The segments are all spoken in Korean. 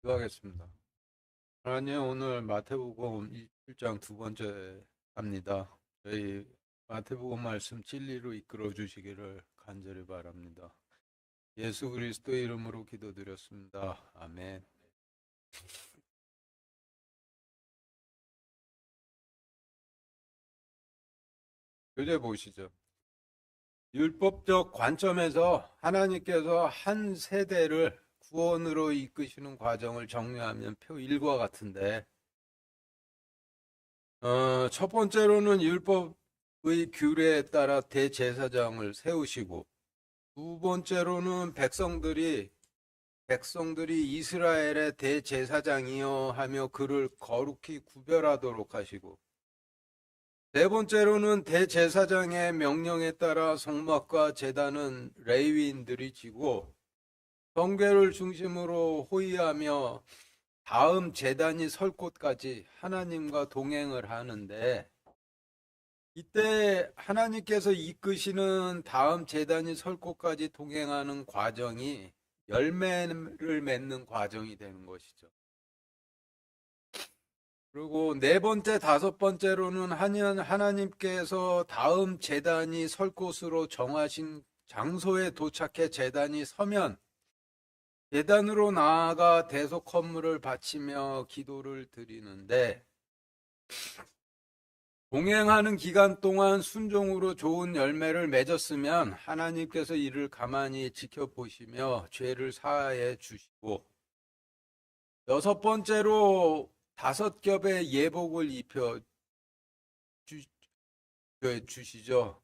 기도하겠습니다. 하나님, 오늘 마태복음 27장 두 번째 합니다. 저희 마태복음 말씀 진리로 이끌어 주시기를 간절히 바랍니다. 예수 그리스도 이름으로 기도드렸습니다. 아멘. 교재 보시죠. 율법적 관점에서 하나님께서 한 세대를 구원으로 이끄시는 과정을 정리하면 표 1과 같은데, 첫 번째로는 율법의 규례에 따라 대제사장을 세우시고, 두 번째로는 백성들이 이스라엘의 대제사장이여 하며 그를 거룩히 구별하도록 하시고, 네 번째로는 대제사장의 명령에 따라 성막과 제단은 레위인들이 지고 성궤를 중심으로 호위하며 다음 제단이 설 곳까지 하나님과 동행을 하는데, 이때 하나님께서 이끄시는 다음 제단이 설 곳까지 동행하는 과정이 열매를 맺는 과정이 되는 것이죠. 그리고 네 번째, 다섯 번째로는 하나님께서 다음 제단이 설 곳으로 정하신 장소에 도착해 제단이 서면 제단으로 나아가 대속 헌물을 바치며 기도를 드리는데, 동행하는 기간 동안 순종으로 좋은 열매를 맺었으면 하나님께서 이를 가만히 지켜보시며 죄를 사하여 주시고, 여섯 번째로 다섯 겹의 예복을 입혀 주시죠.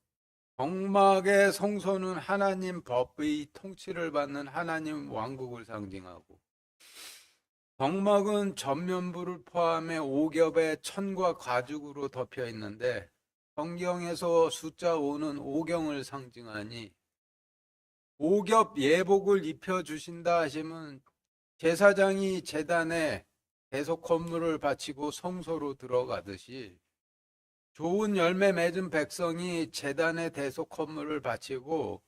정막의 성소는 하나님 법의 통치를 받는 하나님 왕국을 상징하고, 정막은 전면부를 포함해 5겹의 천과 가죽으로 덮여 있는데, 성경에서 숫자 5는 오경을 상징하니 5겹 예복을 입혀 주신다 하시면 제사장이 제단에 대속 헌물을 바치고 성소로 들어가듯이 좋은 열매 맺은 백성이 제단에 대속 헌물을 바치고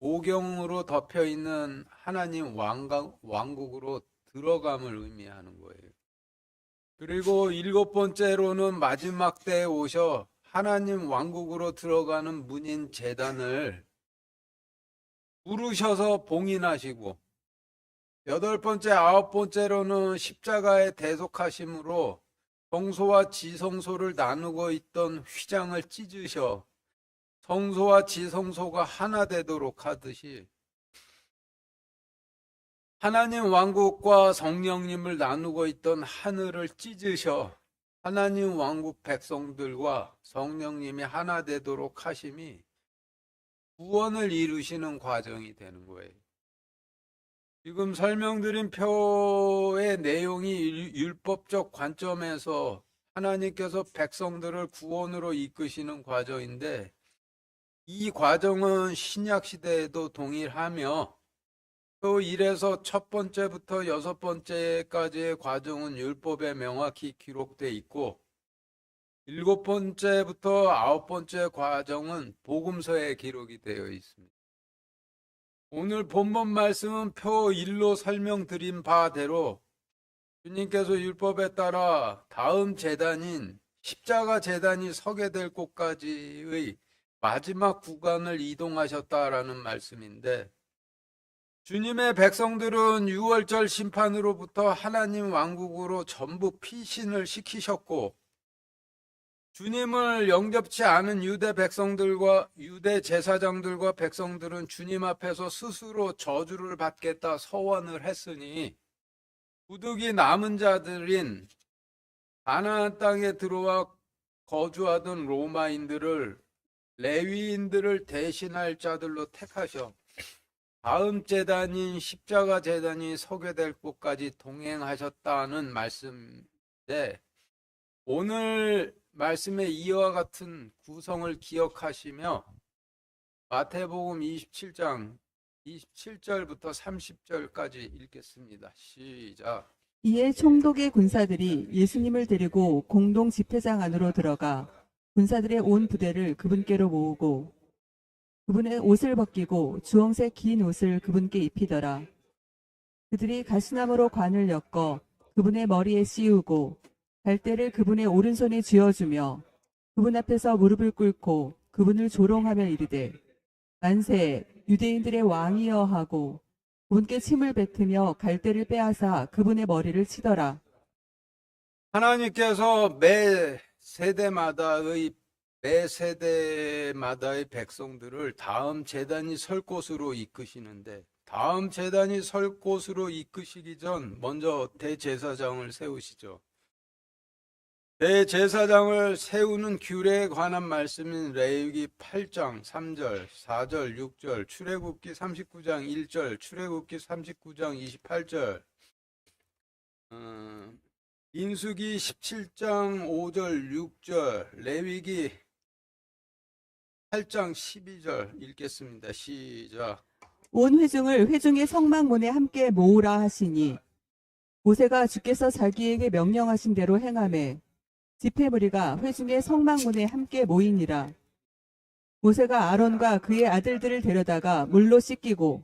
오경으로 덮여 있는 하나님 왕국으로 들어감을 의미하는 거예요. 그리고 일곱 번째로는 마지막 때에 오셔 하나님 왕국으로 들어가는 문인 제단을 부르셔서 봉인하시고, 여덟 번째, 아홉 번째로는 십자가의 대속하심으로 성소와 지성소를 나누고 있던 휘장을 찢으셔 성소와 지성소가 하나 되도록 하듯이 하나님 왕국과 성령님을 나누고 있던 하늘을 찢으셔 하나님 왕국 백성들과 성령님이 하나 되도록 하심이 구원을 이루시는 과정이 되는 거예요. 지금 설명드린 표의 내용이 율법적 관점에서 하나님께서 백성들을 구원으로 이끄시는 과정인데, 이 과정은 신약 시대에도 동일하며 또 1에서 첫 번째부터 여섯 번째까지의 과정은 율법에 명확히 기록되어 있고, 일곱 번째부터 아홉 번째 과정은 복음서에 기록이 되어 있습니다. 오늘 본문 말씀은 표 1로 설명드린 바대로 주님께서 율법에 따라 다음 제단인 십자가 제단이 서게 될 곳까지의 마지막 구간을 이동하셨다라는 말씀인데, 주님의 백성들은 유월절 심판으로부터 하나님 왕국으로 전부 피신을 시키셨고, 주님을 영접치 않은 유대 제사장들과 백성들은 주님 앞에서 스스로 저주를 받겠다 서원을 했으니, 부득이 남은 자들인 가나안 땅에 들어와 거주하던 로마인들을, 레위인들을 대신할 자들로 택하셔 다음 제단인 십자가 제단이 서게 될 곳까지 동행하셨다는 말씀인데, 오늘 말씀의 이와 같은 구성을 기억하시며 마태복음 27장 27절부터 30절까지 읽겠습니다. 시작. 이에 총독의 군사들이 예수님을 데리고 공동 집회장 안으로 들어가 군사들의 온 부대를 그분께로 모으고 그분의 옷을 벗기고 주홍색 긴 옷을 그분께 입히더라. 그들이 가시나무로 관을 엮어 그분의 머리에 씌우고 갈대를 그분의 오른손에 쥐어주며 그분 앞에서 무릎을 꿇고 그분을 조롱하며 이르되 만세 유대인들의 왕이여 하고 그분께 침을 뱉으며 갈대를 빼앗아 그분의 머리를 치더라. 하나님께서 매 세대마다의 백성들을 다음 제단이 설 곳으로 이끄시는데, 다음 제단이 설 곳으로 이끄시기 전 먼저 대제사장을 세우시죠. 대제사장을 세우는 규례에 관한 말씀인 레위기 8장 3절, 4절, 6절, 출애굽기 39장 1절, 출애굽기 39장 28절, 민수기 17장 5절, 6절, 레위기 8장 12절 읽겠습니다. 시작. 온 회중을 회중의 성막문에 함께 모으라 하시니 모세가 주께서 자기에게 명령하신 대로 행하매 집회 무리가 회중의 성막문에 함께 모이니라. 모세가 아론과 그의 아들들을 데려다가 물로 씻기고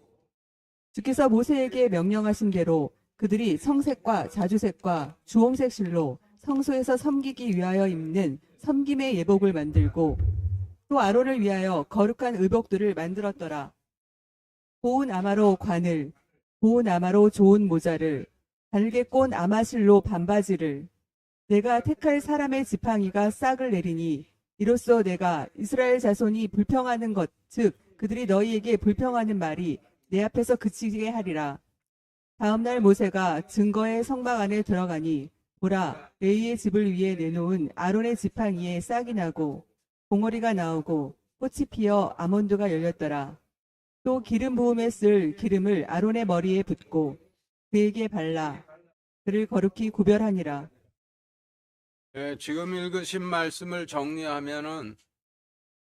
주께서 모세에게 명령하신 대로 그들이 청색과 자주색과 주홍색 실로 성소에서 섬기기 위하여 입는 섬김의 예복을 만들고 또 아론을 위하여 거룩한 의복들을 만들었더라. 고운 아마로 관을, 고운 아마로 좋은 모자를, 달게 꼰 아마실로 반바지를, 내가 택할 사람의 지팡이가 싹을 내리니 이로써 내가 이스라엘 자손이 불평하는 것, 즉 그들이 너희에게 불평하는 말이 내 앞에서 그치게 하리라. 다음날 모세가 증거의 성막 안에 들어가니 보라, 레위의 집을 위에 내놓은 아론의 지팡이에 싹이 나고 봉오리가 나오고 꽃이 피어 아몬드가 열렸더라. 또 기름 부음에 쓸 기름을 아론의 머리에 붓고 그에게 발라 그를 거룩히 구별하니라. 지금 읽으신 말씀을 정리하면은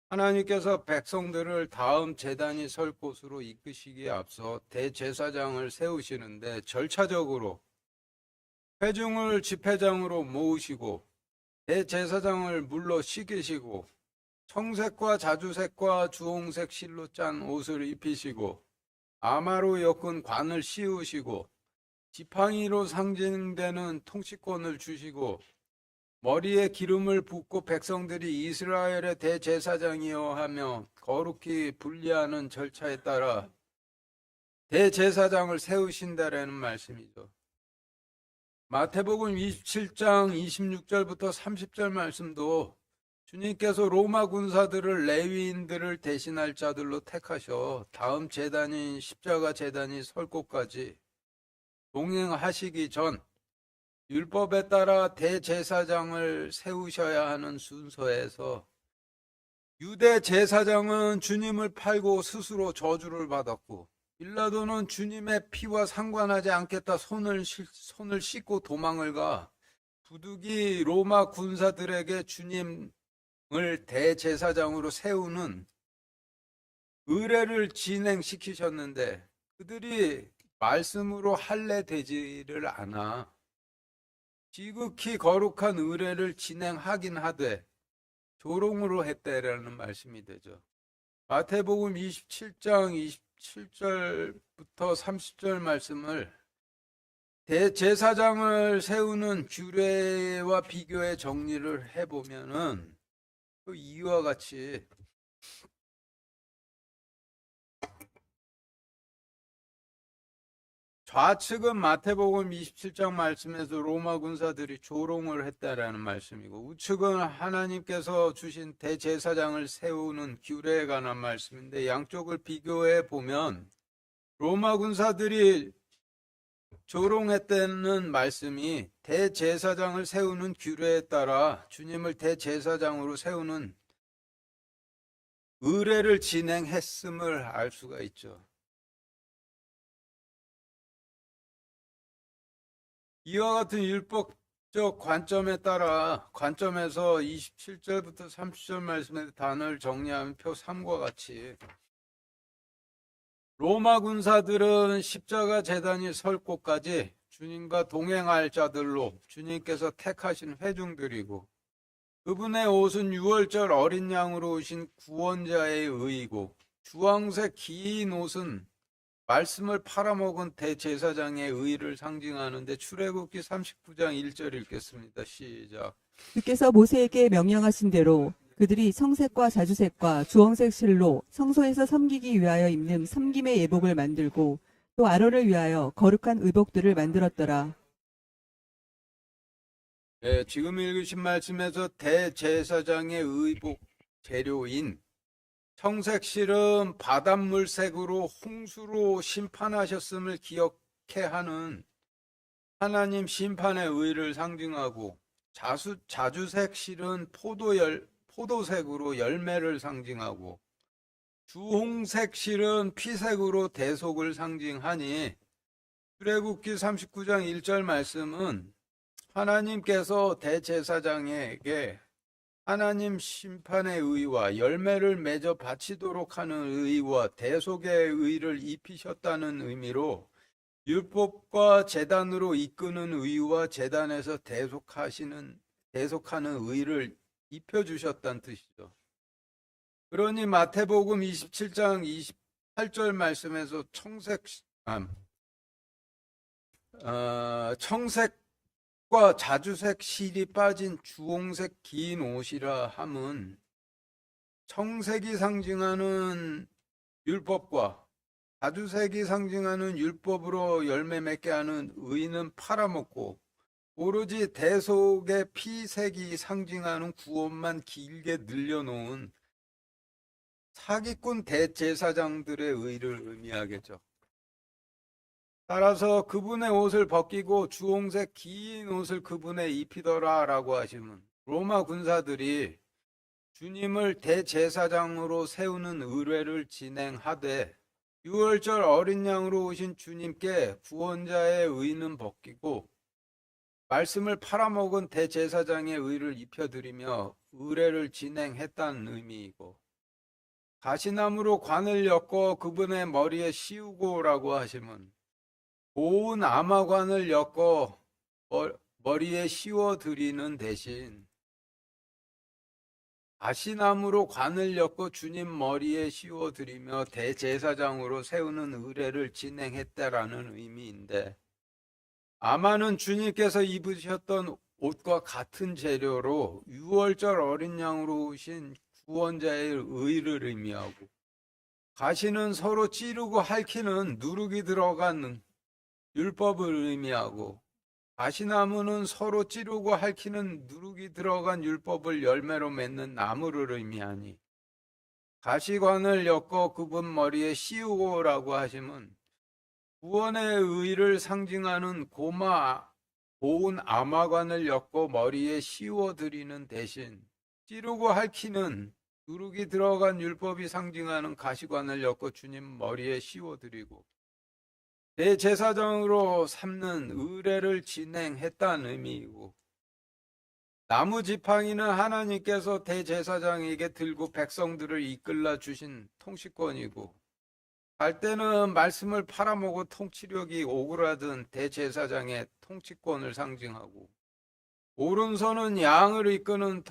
하나님께서 백성들을 다음 제단이 설 곳으로 이끄시기에 앞서 대제사장을 세우시는데 절차적으로 회중을 집회장으로 모으시고 대제사장을 물로 씻기시고 청색과 자주색과 주홍색 실로 짠 옷을 입히시고 아마로 엮은 관을 씌우시고 지팡이로 상징되는 통치권을 주시고 머리에 기름을 붓고 백성들이 이스라엘의 대제사장이여 하며 거룩히 분리하는 절차에 따라 대제사장을 세우신다라는 말씀이죠. 마태복음 27장 26절부터 30절 말씀도 주님께서 로마 군사들을 레위인들을 대신할 자들로 택하셔 다음 제단인 십자가 제단이 설 곳까지 동행하시기 전 율법에 따라 대제사장을 세우셔야 하는 순서에서 유대 제사장은 주님을 팔고 스스로 저주를 받았고 빌라도는 주님의 피와 상관하지 않겠다 손을 씻고 도망을 가 부득이 로마 군사들에게 주님을 대제사장으로 세우는 의례를 진행시키셨는데 그들이 말씀으로 할례되지를 않아 지극히 거룩한 의례를 진행하긴 하되 조롱으로 했다라는 말씀이 되죠. 마태복음 27장 27절부터 30절 말씀을 대제사장을 세우는 규례와 비교해 정리를 해보면은 또 이와 같이 좌측은 마태복음 27장 말씀에서 로마 군사들이 조롱을 했다라는 말씀이고 우측은 하나님께서 주신 대제사장을 세우는 규례에 관한 말씀인데 양쪽을 비교해 보면 로마 군사들이 조롱했다는 말씀이 대제사장을 세우는 규례에 따라 주님을 대제사장으로 세우는 의례를 진행했음을 알 수가 있죠. 이와 같은 율법적 관점에서 27절부터 30절 말씀의 단어를 정리하면 표 3과 같이 로마 군사들은 십자가 제단이 설 곳까지 주님과 동행할 자들로 주님께서 택하신 회중들이고 그분의 옷은 유월절 어린 양으로 오신 구원자의 의이고 주황색 긴 옷은 말씀을 팔아먹은 대제사장의 의를 상징하는데 출애굽기 39장 1절 읽겠습니다. 시작. 주께서 모세에게 명령하신 대로 그들이 청색과 자주색과 주홍색 실로 성소에서 섬기기 위하여 입는 섬김의 예복을 만들고 또 아론을 위하여 거룩한 의복들을 만들었더라. 예, 지금 읽으신 말씀에서 대제사장의 의복 재료인 청색실은 바닷물색으로 홍수로 심판하셨음을 기억해 하는 하나님 심판의 의를 상징하고 자주색 실은 포도색으로 열매를 상징하고 주홍색 실은 피색으로 대속을 상징하니 출애굽기 39장 1절 말씀은 하나님께서 대제사장에게 하나님 심판의 의와 열매를 맺어 바치도록 하는 의와 대속의 의를 입히셨다는 의미로 율법과 제단으로 이끄는 의와 제단에서 대속하는 의를 입혀주셨다는 뜻이죠. 그러니 마태복음 27장 28절 말씀에서 청색과 자주색 실이 빠진 주홍색 긴 옷이라 함은 청색이 상징하는 율법과 자주색이 상징하는 율법으로 열매 맺게 하는 의는 팔아먹고 오로지 대속의 피색이 상징하는 구원만 길게 늘려놓은 사기꾼 대제사장들의 의를 의미하겠죠. 따라서 그분의 옷을 벗기고 주홍색 긴 옷을 그분에 입히더라 라고 하시면 로마 군사들이 주님을 대제사장으로 세우는 의례를 진행하되 유월절 어린 양으로 오신 주님께 구원자의 의는 벗기고 말씀을 팔아먹은 대제사장의 의를 입혀드리며 의례를 진행했다는 의미이고 가시나무로 관을 엮어 그분의 머리에 씌우고라고 하시면 고운 아마관을 엮어 머리에 씌워드리는 대신 가시나무로 관을 엮어 주님 머리에 씌워드리며 대제사장으로 세우는 의례를 진행했다라는 의미인데 아마는 주님께서 입으셨던 옷과 같은 재료로 유월절 어린 양으로 오신 구원자의 의를 의미하고 가시는 서로 찌르고 핥히는 누룩이 들어간 율법을 의미하고 가시나무는 서로 찌르고 핥히는 누룩이 들어간 율법을 열매로 맺는 나무를 의미하니 가시관을 엮어 그분 머리에 씌우고라고 하시면 구원의 의를 상징하는 고운 아마관을 엮어 머리에 씌워드리는 대신 찌르고 핥히는 누룩이 들어간 율법이 상징하는 가시관을 엮어 주님 머리에 씌워드리고 대제사장으로 삼는 의례를 진행했다는 의미이고 나무 지팡이는 하나님께서 대제사장에게 들고 백성들을 이끌라 주신 통치권이고 갈 때는 말씀을 팔아먹어 통치력이 오그라든 대제사장의 통치권을 상징하고 오른손은 양을 이끄는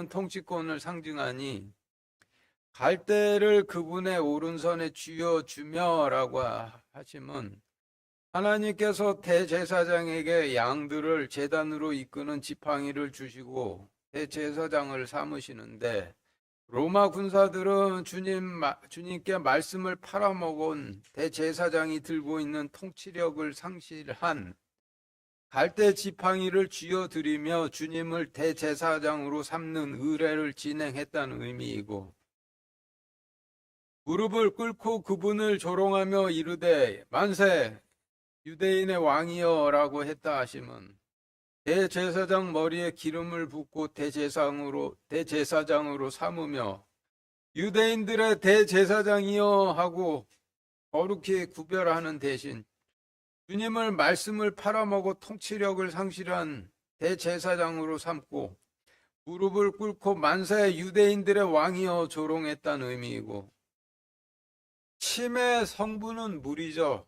통치권을 상징하니 갈대를 그분의 오른손에 쥐어주며라고 하시면 하나님께서 대제사장에게 양들을 제단으로 이끄는 지팡이를 주시고 대제사장을 삼으시는데 로마 군사들은 주님께 말씀을 팔아먹은 대제사장이 들고 있는 통치력을 상실한 갈대 지팡이를 쥐어드리며 주님을 대제사장으로 삼는 의례를 진행했다는 의미이고 무릎을 꿇고 그분을 조롱하며 이르되 만세 유대인의 왕이여 라고 했다 하시면 대제사장 머리에 기름을 붓고 대제사장으로 삼으며 유대인들의 대제사장이여 하고 거룩히 구별하는 대신 주님을 말씀을 팔아먹어 통치력을 상실한 대제사장으로 삼고 무릎을 꿇고 만세 유대인들의 왕이여 조롱했다는 의미이고 침의 성분은 물이죠.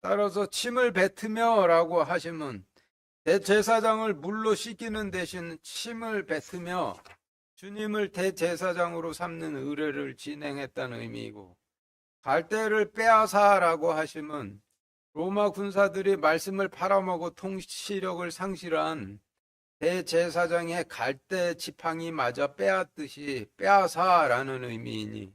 따라서 침을 뱉으며 라고 하시면 대제사장을 물로 씻기는 대신 침을 뱉으며 주님을 대제사장으로 삼는 의례를 진행했다는 의미이고 갈대를 빼앗아라고 하시면 로마 군사들이 말씀을 팔아먹어 통치력을 상실한 대제사장의 갈대 지팡이 맞아 빼앗듯이 빼앗아라는 의미이니,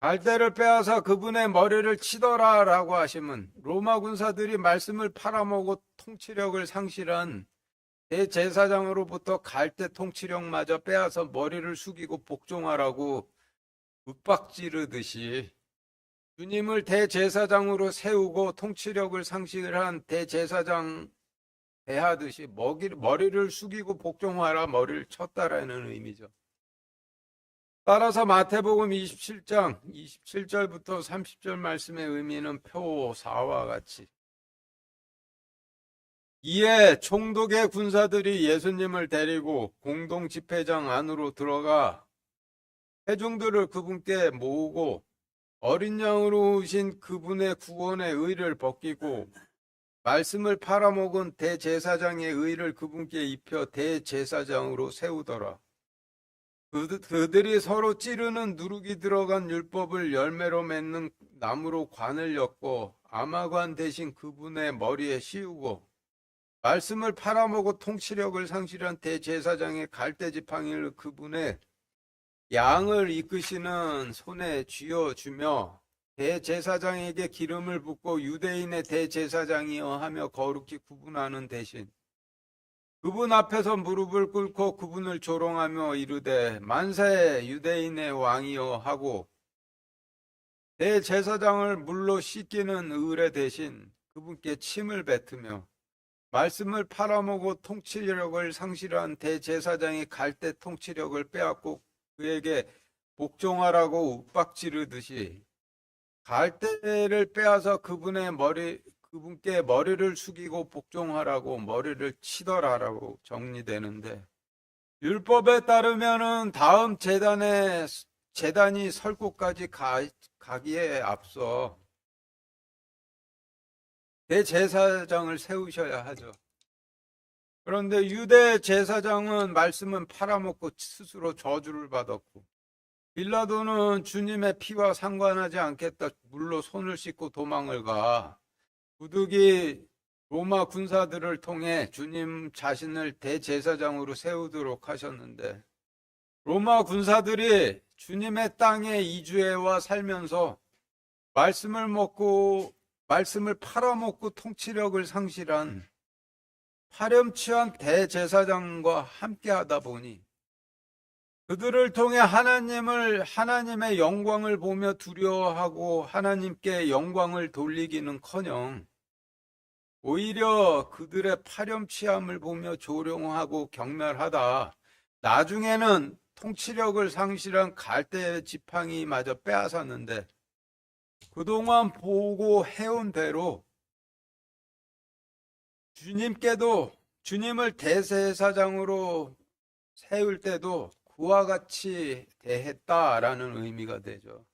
갈대를 빼앗아 그분의 머리를 치더라라고 하시면 로마 군사들이 말씀을 팔아먹어 통치력을 상실한 대제사장으로부터 갈대 통치력마저 빼앗아 머리를 숙이고 복종하라고 윽박지르듯이 주님을 대제사장으로 세우고 통치력을 상실한 대제사장 대하듯이 머리를 숙이고 복종하라 머리를 쳤다라는 의미죠. 따라서 마태복음 27장 27절부터 30절 말씀의 의미는 표 4와 같이, 이에 총독의 군사들이 예수님을 데리고 공동 집회장 안으로 들어가 회중들을 그분께 모으고 어린 양으로 오신 그분의 구원의 의를 벗기고 말씀을 팔아먹은 대제사장의 의를 그분께 입혀 대제사장으로 세우더라. 그들이 서로 찌르는 누룩이 들어간 율법을 열매로 맺는 나무로 관을 엮고 아마관 대신 그분의 머리에 씌우고 말씀을 팔아먹어 통치력을 상실한 대제사장의 갈대지팡이를 그분의 양을 이끄시는 손에 쥐어주며 대제사장에게 기름을 붓고 유대인의 대제사장이여 하며 거룩히 구분하는 대신 그분 앞에서 무릎을 꿇고 그분을 조롱하며 이르되 만세 유대인의 왕이여 하고 대제사장을 물로 씻기는 의뢰 대신 그분께 침을 뱉으며 말씀을 팔아먹고 통치력을 상실한 대제사장의 갈대 통치력을 빼앗고 그에게 복종하라고 윽박지르듯이 갈대를 빼앗아 그분께 머리를 숙이고 복종하라고 머리를 치더라라고 정리되는데, 율법에 따르면은 다음 재단이 설 곳까지 가기에 앞서 대제사장을 세우셔야 하죠. 그런데 유대 제사장은 말씀은 팔아먹고 스스로 저주를 받았고, 빌라도는 주님의 피와 상관하지 않겠다 물로 손을 씻고 도망을 가 부득이 로마 군사들을 통해 주님 자신을 대제사장으로 세우도록 하셨는데, 로마 군사들이 주님의 땅에 이주해와 살면서 말씀을 팔아먹고 통치력을 상실한 파렴치한 대제사장과 함께 하다 보니 그들을 통해 하나님의 영광을 보며 두려워하고 하나님께 영광을 돌리기는커녕 오히려 그들의 파렴치함을 보며 조롱하고 경멸하다 나중에는 통치력을 상실한 갈대 지팡이마저 빼앗았는데, 그동안 보고 해온 대로 주님을 대제사장으로 세울 때도 그와 같이 대했다라는 의미가 되죠.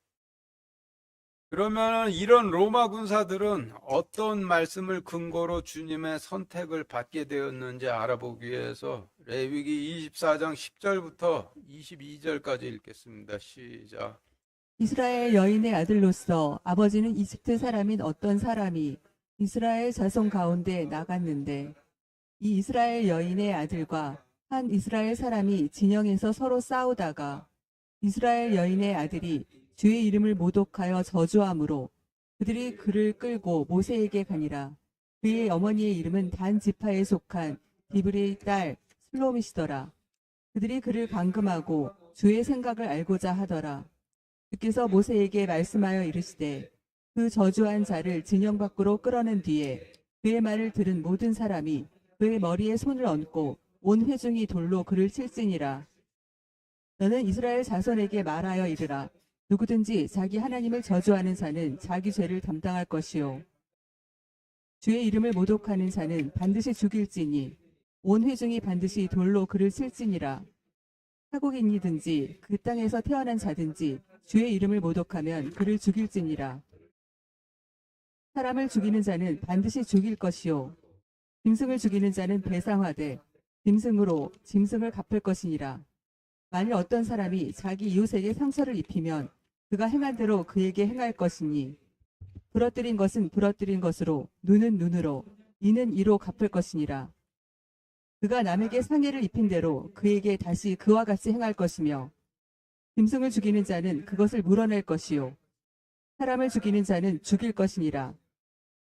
그러면 이런 로마 군사들은 어떤 말씀을 근거로 주님의 선택을 받게 되었는지 알아보기 위해서 레위기 24장 10절부터 22절까지 읽겠습니다. 시작. 이스라엘 여인의 아들로서 아버지는 이집트 사람인 어떤 사람이 이스라엘 자손 가운데 나갔는데, 이 이스라엘 여인의 아들과 한 이스라엘 사람이 진영에서 서로 싸우다가 이스라엘 여인의 아들이 주의 이름을 모독하여 저주함으로 그들이 그를 끌고 모세에게 가니라. 그의 어머니의 이름은 단 지파에 속한 디브리의 딸 슬로미시더라. 그들이 그를 감금하고 주의 생각을 알고자 하더라. 주께서 모세에게 말씀하여 이르시되 그 저주한 자를 진영 밖으로 끌어낸 뒤에 그의 말을 들은 모든 사람이 그의 머리에 손을 얹고 온 회중이 돌로 그를 칠지니라. 너는 이스라엘 자손에게 말하여 이르라. 누구든지 자기 하나님을 저주하는 자는 자기 죄를 담당할 것이요, 주의 이름을 모독하는 자는 반드시 죽일지니 온 회중이 반드시 돌로 그를 칠지니라. 타국인이든지 그 땅에서 태어난 자든지 주의 이름을 모독하면 그를 죽일지니라. 사람을 죽이는 자는 반드시 죽일 것이요, 짐승을 죽이는 자는 배상하되 짐승으로 짐승을 갚을 것이니라. 만일 어떤 사람이 자기 이웃에게 상처를 입히면 그가 행한 대로 그에게 행할 것이니 부러뜨린 것은 부러뜨린 것으로 눈은 눈으로 이는 이로 갚을 것이니라. 그가 남에게 상해를 입힌 대로 그에게 다시 그와 같이 행할 것이며 짐승을 죽이는 자는 그것을 물어낼 것이요 사람을 죽이는 자는 죽일 것이니라.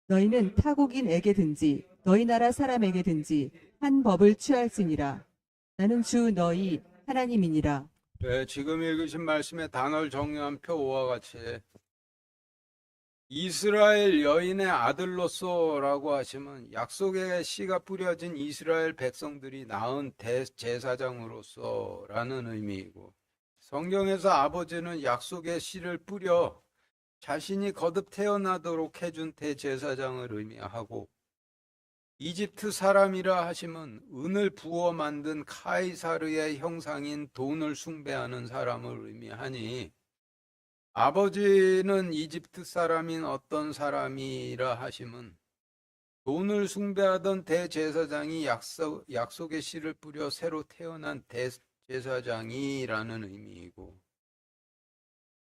너희는 타국인에게든지 너희 나라 사람에게든지 한 법을 취할지니라. 나는 주 너희 하나님이니라. 네, 지금 읽으신 말씀의 단어를 정리한 표 5와 같이 이스라엘 여인의 아들로서라고 하시면 약속의 씨가 뿌려진 이스라엘 백성들이 낳은 대제사장으로서라는 의미이고, 성경에서 아버지는 약속의 씨를 뿌려 자신이 거듭 태어나도록 해준 대제사장을 의미하고, 이집트 사람이라 하시면 은을 부어 만든 카이사르의 형상인 돈을 숭배하는 사람을 의미하니, 아버지는 이집트 사람인 어떤 사람이라 하시면 돈을 숭배하던 대제사장이 약속의 씨를 뿌려 새로 태어난 대제사장이라는 의미이고,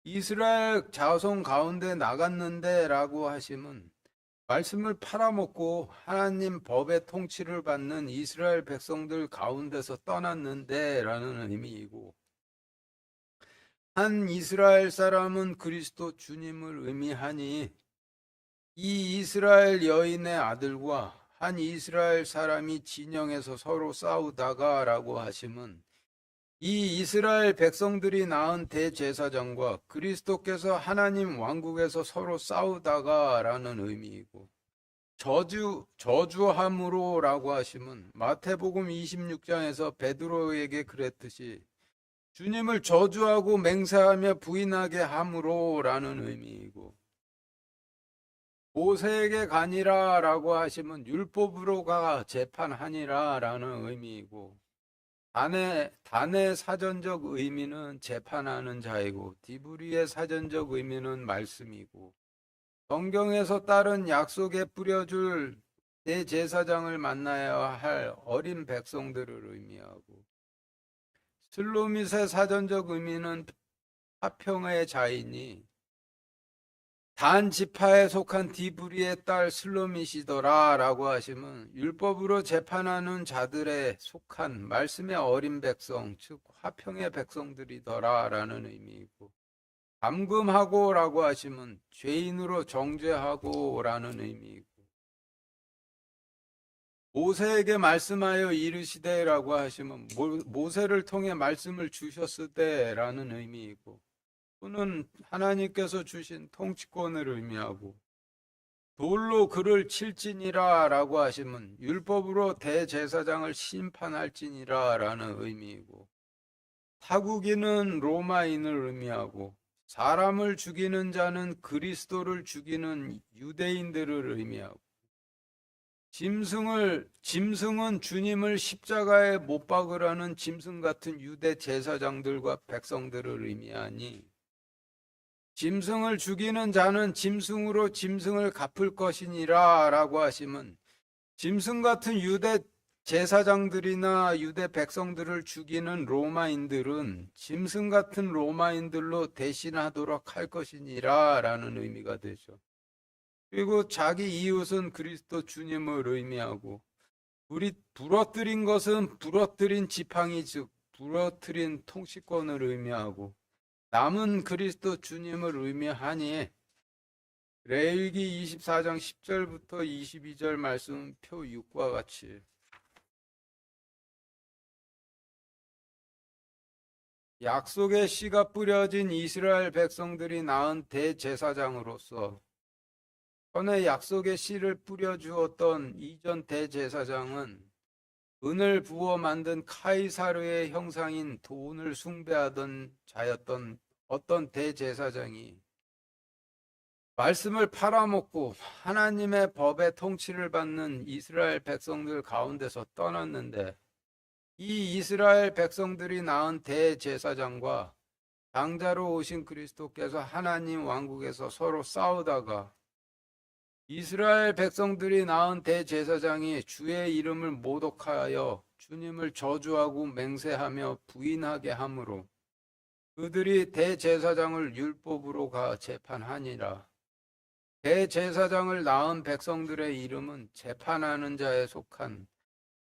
이스라엘 자손 가운데 나갔는데 라고 하시면 말씀을 팔아먹고 하나님 법의 통치를 받는 이스라엘 백성들 가운데서 떠났는데 라는 의미이고, 한 이스라엘 사람은 그리스도 주님을 의미하니 이 이스라엘 여인의 아들과 한 이스라엘 사람이 진영에서 서로 싸우다가 라고 하시면 이 이스라엘 백성들이 낳은 대제사장과 그리스도께서 하나님 왕국에서 서로 싸우다가 라는 의미이고, 저주함으로 라고 하시면 마태복음 26장에서 베드로에게 그랬듯이 주님을 저주하고 맹세하며 부인하게 함으로 라는 의미이고, 모세에게 가니라 라고 하시면 율법으로 가 재판하니라 라는 의미이고, 단의 사전적 의미는 재판하는 자이고, 디브리의 사전적 의미는 말씀이고, 성경에서 따른 약속에 뿌려줄 대제사장을 만나야 할 어린 백성들을 의미하고, 슬로밋의 사전적 의미는 화평의 자이니 단 지파에 속한 디브리의 딸 슬로밋이더라 라고 하시면 율법으로 재판하는 자들에 속한 말씀의 어린 백성, 즉 화평의 백성들이더라 라는 의미이고, 감금하고 라고 하시면 죄인으로 정죄하고 라는 의미이고, 모세에게 말씀하여 이르시되 라고 하시면 모세를 통해 말씀을 주셨으되 라는 의미이고, 또는 하나님께서 주신 통치권을 의미하고, 돌로 그를 칠지니라 라고 하시면 율법으로 대제사장을 심판할지니라 라는 의미이고, 타국인은 로마인을 의미하고, 사람을 죽이는 자는 그리스도를 죽이는 유대인들을 의미하고, 짐승은 주님을 십자가에 못 박으라는 짐승 같은 유대 제사장들과 백성들을 의미하니, 짐승을 죽이는 자는 짐승으로 짐승을 갚을 것이니라 라고 하시면 짐승 같은 유대 제사장들이나 유대 백성들을 죽이는 로마인들은 짐승 같은 로마인들로 대신하도록 할 것이니라 라는 의미가 되죠. 그리고 자기 이웃은 그리스도 주님을 의미하고, 부러뜨린 것은 부러뜨린 지팡이 즉 부러뜨린 통치권을 의미하고, 남은 그리스도 주님을 의미하니 레위기 24장 10절부터 22절 말씀 표 6과 같이 약속의 씨가 뿌려진 이스라엘 백성들이 낳은 대제사장으로서 전에 약속의 씨를 뿌려주었던 이전 대제사장은 은을 부어 만든 카이사르의 형상인 돈을 숭배하던 자였던 어떤 대제사장이 말씀을 팔아먹고 하나님의 법의 통치를 받는 이스라엘 백성들 가운데서 떠났는데, 이 이스라엘 백성들이 낳은 대제사장과 장자로 오신 그리스도께서 하나님 왕국에서 서로 싸우다가 이스라엘 백성들이 낳은 대제사장이 주의 이름을 모독하여 주님을 저주하고 맹세하며 부인하게 함으로 그들이 대제사장을 율법으로 가 재판하니라. 대제사장을 낳은 백성들의 이름은 재판하는 자에 속한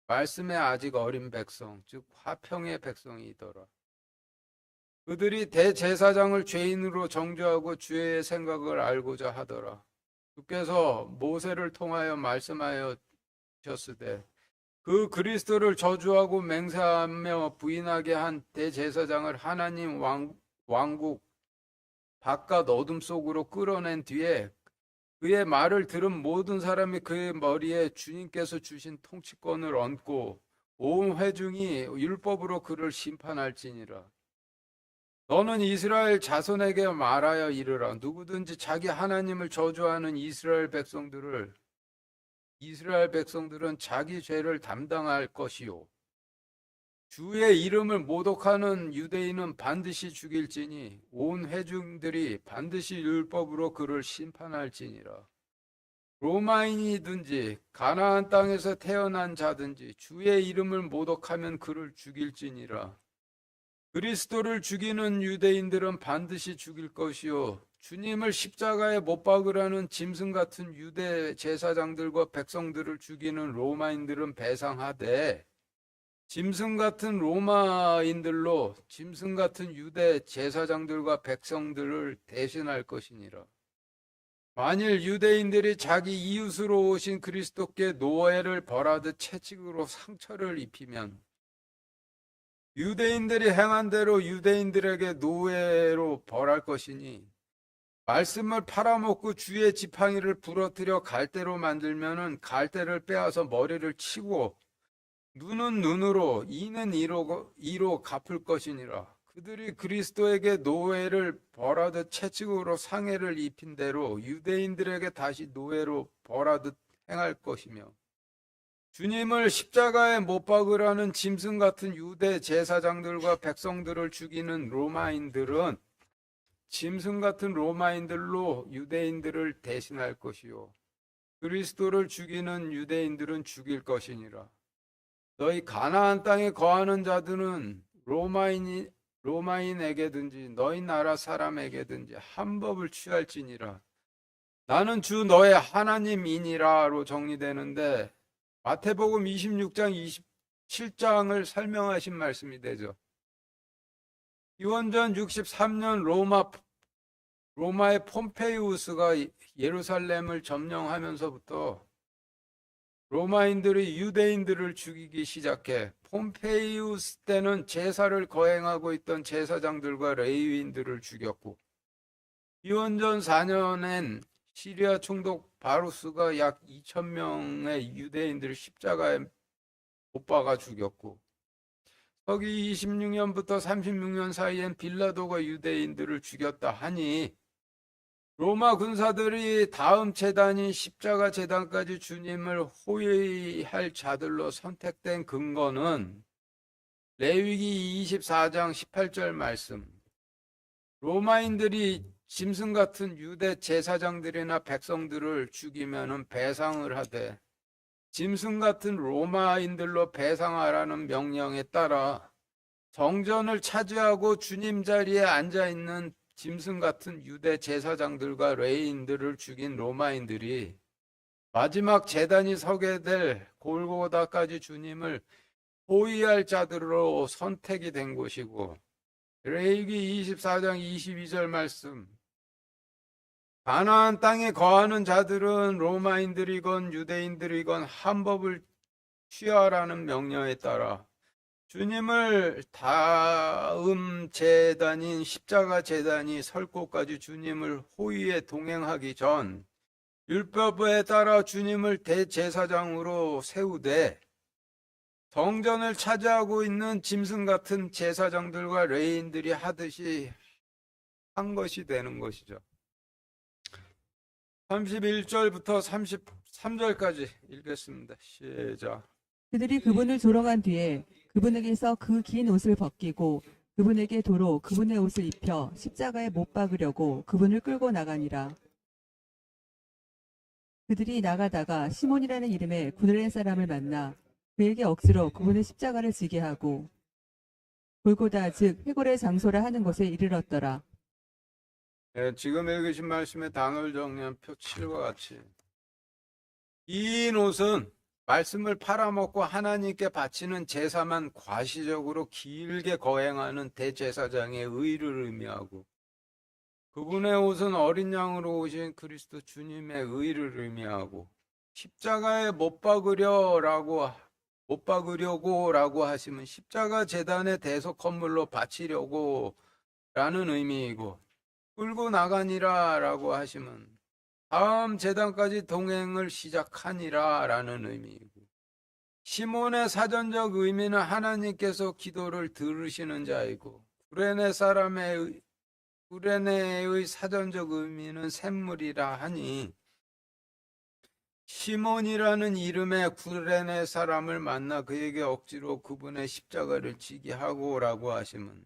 말씀에 아직 어린 백성, 즉 화평의 백성이더라. 그들이 대제사장을 죄인으로 정죄하고 주의 생각을 알고자 하더라. 주께서 모세를 통하여 말씀하여 주셨으되 그 그리스도를 저주하고 맹세하며 부인하게 한 대제사장을 하나님 왕국 바깥 어둠 속으로 끌어낸 뒤에 그의 말을 들은 모든 사람이 그의 머리에 주님께서 주신 통치권을 얹고 온 회중이 율법으로 그를 심판할지니라. 너는 이스라엘 자손에게 말하여 이르라. 누구든지 자기 하나님을 저주하는 이스라엘 백성들은 자기 죄를 담당할 것이요. 주의 이름을 모독하는 유대인은 반드시 죽일지니 온 회중들이 반드시 율법으로 그를 심판할지니라. 로마인이든지 가나안 땅에서 태어난 자든지 주의 이름을 모독하면 그를 죽일지니라. 그리스도를 죽이는 유대인들은 반드시 죽일 것이요 주님을 십자가에 못 박으라는 짐승 같은 유대 제사장들과 백성들을 죽이는 로마인들은 배상하되 짐승 같은 로마인들로 짐승 같은 유대 제사장들과 백성들을 대신할 것이니라. 만일 유대인들이 자기 이웃으로 오신 그리스도께 노예를 벌하듯 채찍으로 상처를 입히면 유대인들이 행한 대로 유대인들에게 노예로 벌할 것이니 말씀을 팔아먹고 주의 지팡이를 부러뜨려 갈대로 만들면은 갈대를 빼앗아 머리를 치고 눈은 눈으로 이는 이로 갚을 것이니라. 그들이 그리스도에게 노예를 벌하듯 채찍으로 상해를 입힌 대로 유대인들에게 다시 노예로 벌하듯 행할 것이며 주님을 십자가에 못 박으라는 짐승 같은 유대 제사장들과 백성들을 죽이는 로마인들은 짐승 같은 로마인들로 유대인들을 대신할 것이요 그리스도를 죽이는 유대인들은 죽일 것이니라. 너희 가나안 땅에 거하는 자들은 로마인에게든지 너희 나라 사람에게든지 한 법을 취할지니라. 나는 주 너의 하나님이니라로 정리되는데 마태복음 26장 27장을 설명하신 말씀이 되죠. 기원전 63년 로마의 폼페이우스가 예루살렘을 점령하면서부터 로마인들이 유대인들을 죽이기 시작해 폼페이우스 때는 제사를 거행하고 있던 제사장들과 레위인들을 죽였고 기원전 4년엔 시리아 총독 바루스가 약 2,000명의 유대인들을 십자가에 못 박아 죽였고 서기 26년부터 36년 사이엔 빌라도가 유대인들을 죽였다 하니 로마 군사들이 다음 제단인 십자가 제단까지 주님을 호위할 자들로 선택된 근거는 레위기 24장 18절 말씀. 로마인들이 짐승 같은 유대 제사장들이나 백성들을 죽이면 배상을 하되 짐승 같은 로마인들로 배상하라는 명령에 따라 성전을 차지하고 주님 자리에 앉아있는 짐승 같은 유대 제사장들과 레위인들을 죽인 로마인들이 마지막 제단이 서게 될 골고다까지 주님을 호위할 자들로 선택이 된 곳이고 레위기 24장 22절 말씀 가나안 땅에 거하는 자들은 로마인들이건 유대인들이건 한 법을 취하라는 명령에 따라 주님을 다음 제단인 십자가 제단이 설 곳까지 주님을 호위에 동행하기 전 율법에 따라 주님을 대제사장으로 세우되 성전을 차지하고 있는 짐승 같은 제사장들과 레위인들이 하듯이 한 것이 되는 것이죠. 31절부터 33절까지 읽겠습니다. 시작. 그들이 그분을 조롱한 뒤에 그분에게서 그 긴 옷을 벗기고 그분에게 도로 그분의 옷을 입혀 십자가에 못 박으려고 그분을 끌고 나가니라. 그들이 나가다가 시몬이라는 이름의 구레네 사람을 만나 그에게 억지로 그분의 십자가를 지게 하고 골고다 즉 회골의 장소라 하는 곳에 이르렀더라. 지금 읽으신 말씀의 단어를 정리한 표 7과 같이 이 옷은 말씀을 팔아먹고 하나님께 바치는 제사만 과시적으로 길게 거행하는 대제사장의 의를 의미하고 그분의 옷은 어린 양으로 오신 그리스도 주님의 의를 의미하고 십자가에 못 박으려고라고 하시면 십자가 제단의 대속 헌물로 바치려고 라는 의미이고 끌고 나가니라라고 하시면 다음 제단까지 동행을 시작하니라라는 의미이고 시몬의 사전적 의미는 하나님께서 기도를 들으시는 자이고 구레네의 사전적 의미는 샘물이라 하니 시몬이라는 이름의 구레네 사람을 만나 그에게 억지로 그분의 십자가를 지게 하고라고 하시면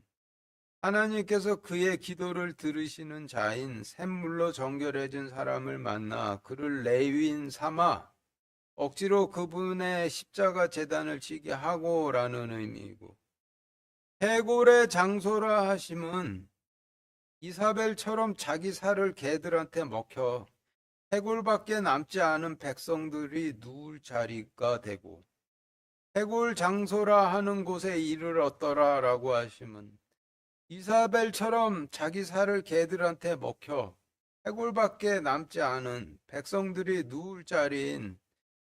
하나님께서 그의 기도를 들으시는 자인 샘물로 정결해진 사람을 만나 그를 레위인 삼아 억지로 그분의 십자가 제단을 지게 하고라는 의미이고 해골의 장소라 하심은 이사벨처럼 자기 살을 개들한테 먹혀 해골밖에 남지 않은 백성들이 누울 자리가 되고 해골 장소라 하는 곳에 이르렀더라라고 하시면 이사벨처럼 자기 살을 개들한테 먹혀 해골밖에 남지 않은 백성들이 누울 자리인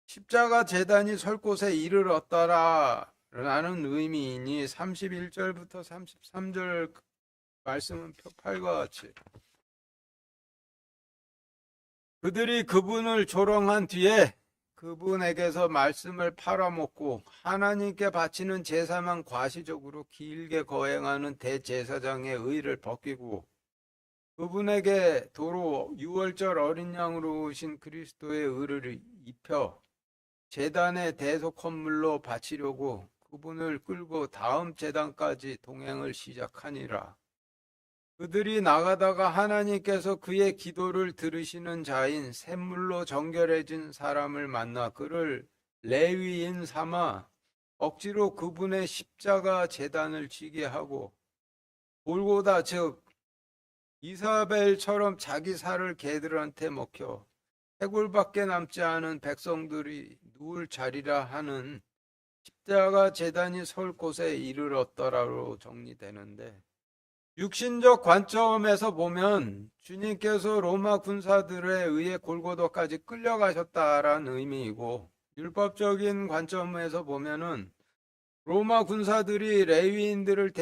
십자가 제단이 설 곳에 이르렀더라 라는 의미이니 31절부터 33절 말씀은 표 8과 같이 그들이 그분을 조롱한 뒤에 그분에게서 말씀을 팔아먹고 하나님께 바치는 제사만 과시적으로 길게 거행하는 대제사장의 의를 벗기고 그분에게 도로 유월절 어린 양으로 오신 그리스도의 의를 입혀 제단의 대속 헌물로 바치려고 그분을 끌고 다음 제단까지 동행을 시작하니라. 그들이 나가다가 하나님께서 그의 기도를 들으시는 자인 샘물로 정결해진 사람을 만나 그를 레위인 삼아 억지로 그분의 십자가 제단을 지게 하고 골고다 즉 이사벨처럼 자기 살을 개들한테 먹혀 해골밖에 남지 않은 백성들이 누울 자리라 하는 십자가 제단이 설 곳에 이르렀더라로 정리되는데 육신적 관점에서 보면 주님께서 로마 군사들에 의해 골고다까지 끌려가셨다라는 의미이고 율법적인 관점에서 보면은 로마 군사들을 레위인을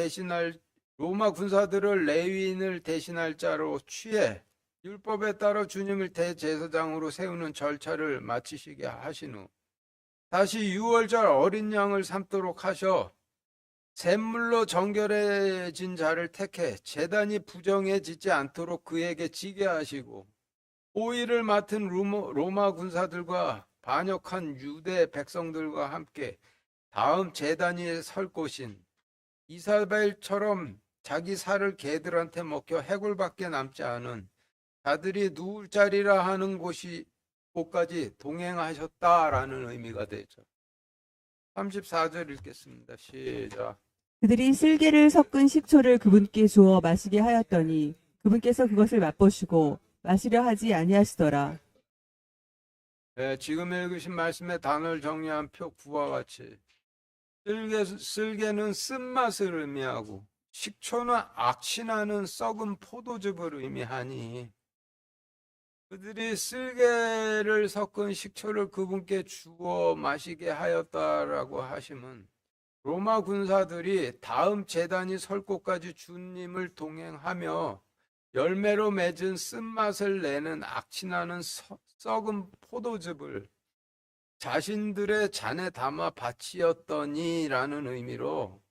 대신할 자로 취해 율법에 따라 주님을 대제사장으로 세우는 절차를 마치시게 하신 후 다시 유월절 어린 양을 삶도록 하셔 샘물로 정결해진 자를 택해 제단이 부정해지지 않도록 그에게 지게 하시고 호위를 맡은 로마 군사들과 반역한 유대 백성들과 함께 다음 제단이 설 곳인 이사벨처럼 자기 살을 개들한테 먹혀 해골밖에 남지 않은 자들이 누울 자리라 하는 곳까지 동행하셨다라는 의미가 되죠. 34절 읽겠습니다. 시작. 그들이 쓸개를 섞은 식초를 그분께 주어 마시게 하였더니 그분께서 그것을 맛보시고 마시려 하지 아니하시더라. 네, 지금 읽으신 말씀의 단어를 정리한 표 9와 같이 쓸개는 쓴맛을 의미하고 식초는 악취나는 썩은 포도즙을 의미하니 그들이 쓸개를 섞은 식초를 그분께 주어 마시게 하였다라고 하심은 로마 군사들이 다음 제단이 설 곳까지 주님을 동행하며 열매로 맺은 쓴맛을 내는 악취나는 썩은 포도즙을 자신들의 잔에 담아 바치었더니라는 의미로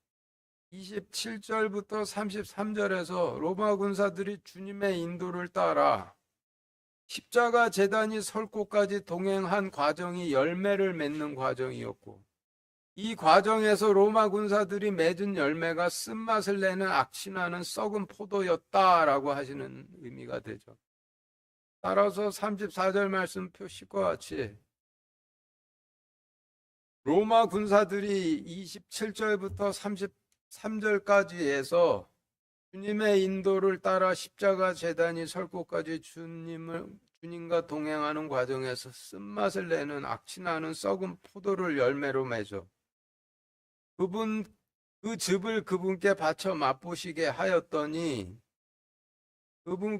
27절부터 33절에서 로마 군사들이 주님의 인도를 따라 십자가 제단이 설 곳까지 동행한 과정이 열매를 맺는 과정이었고 이 과정에서 로마 군사들이 맺은 열매가 쓴맛을 내는 악취나는 썩은 포도였다라고 하시는 의미가 되죠. 따라서 34절 말씀 표시과 같이 로마 군사들이 27절부터 3절까지 해서 주님의 인도를 따라 십자가 제단이 설 곳까지 주님과 동행하는 과정에서 쓴맛을 내는 악취나는 썩은 포도를 열매로 맺어 그 즙을 그분께 바쳐 맛보시게 하였더니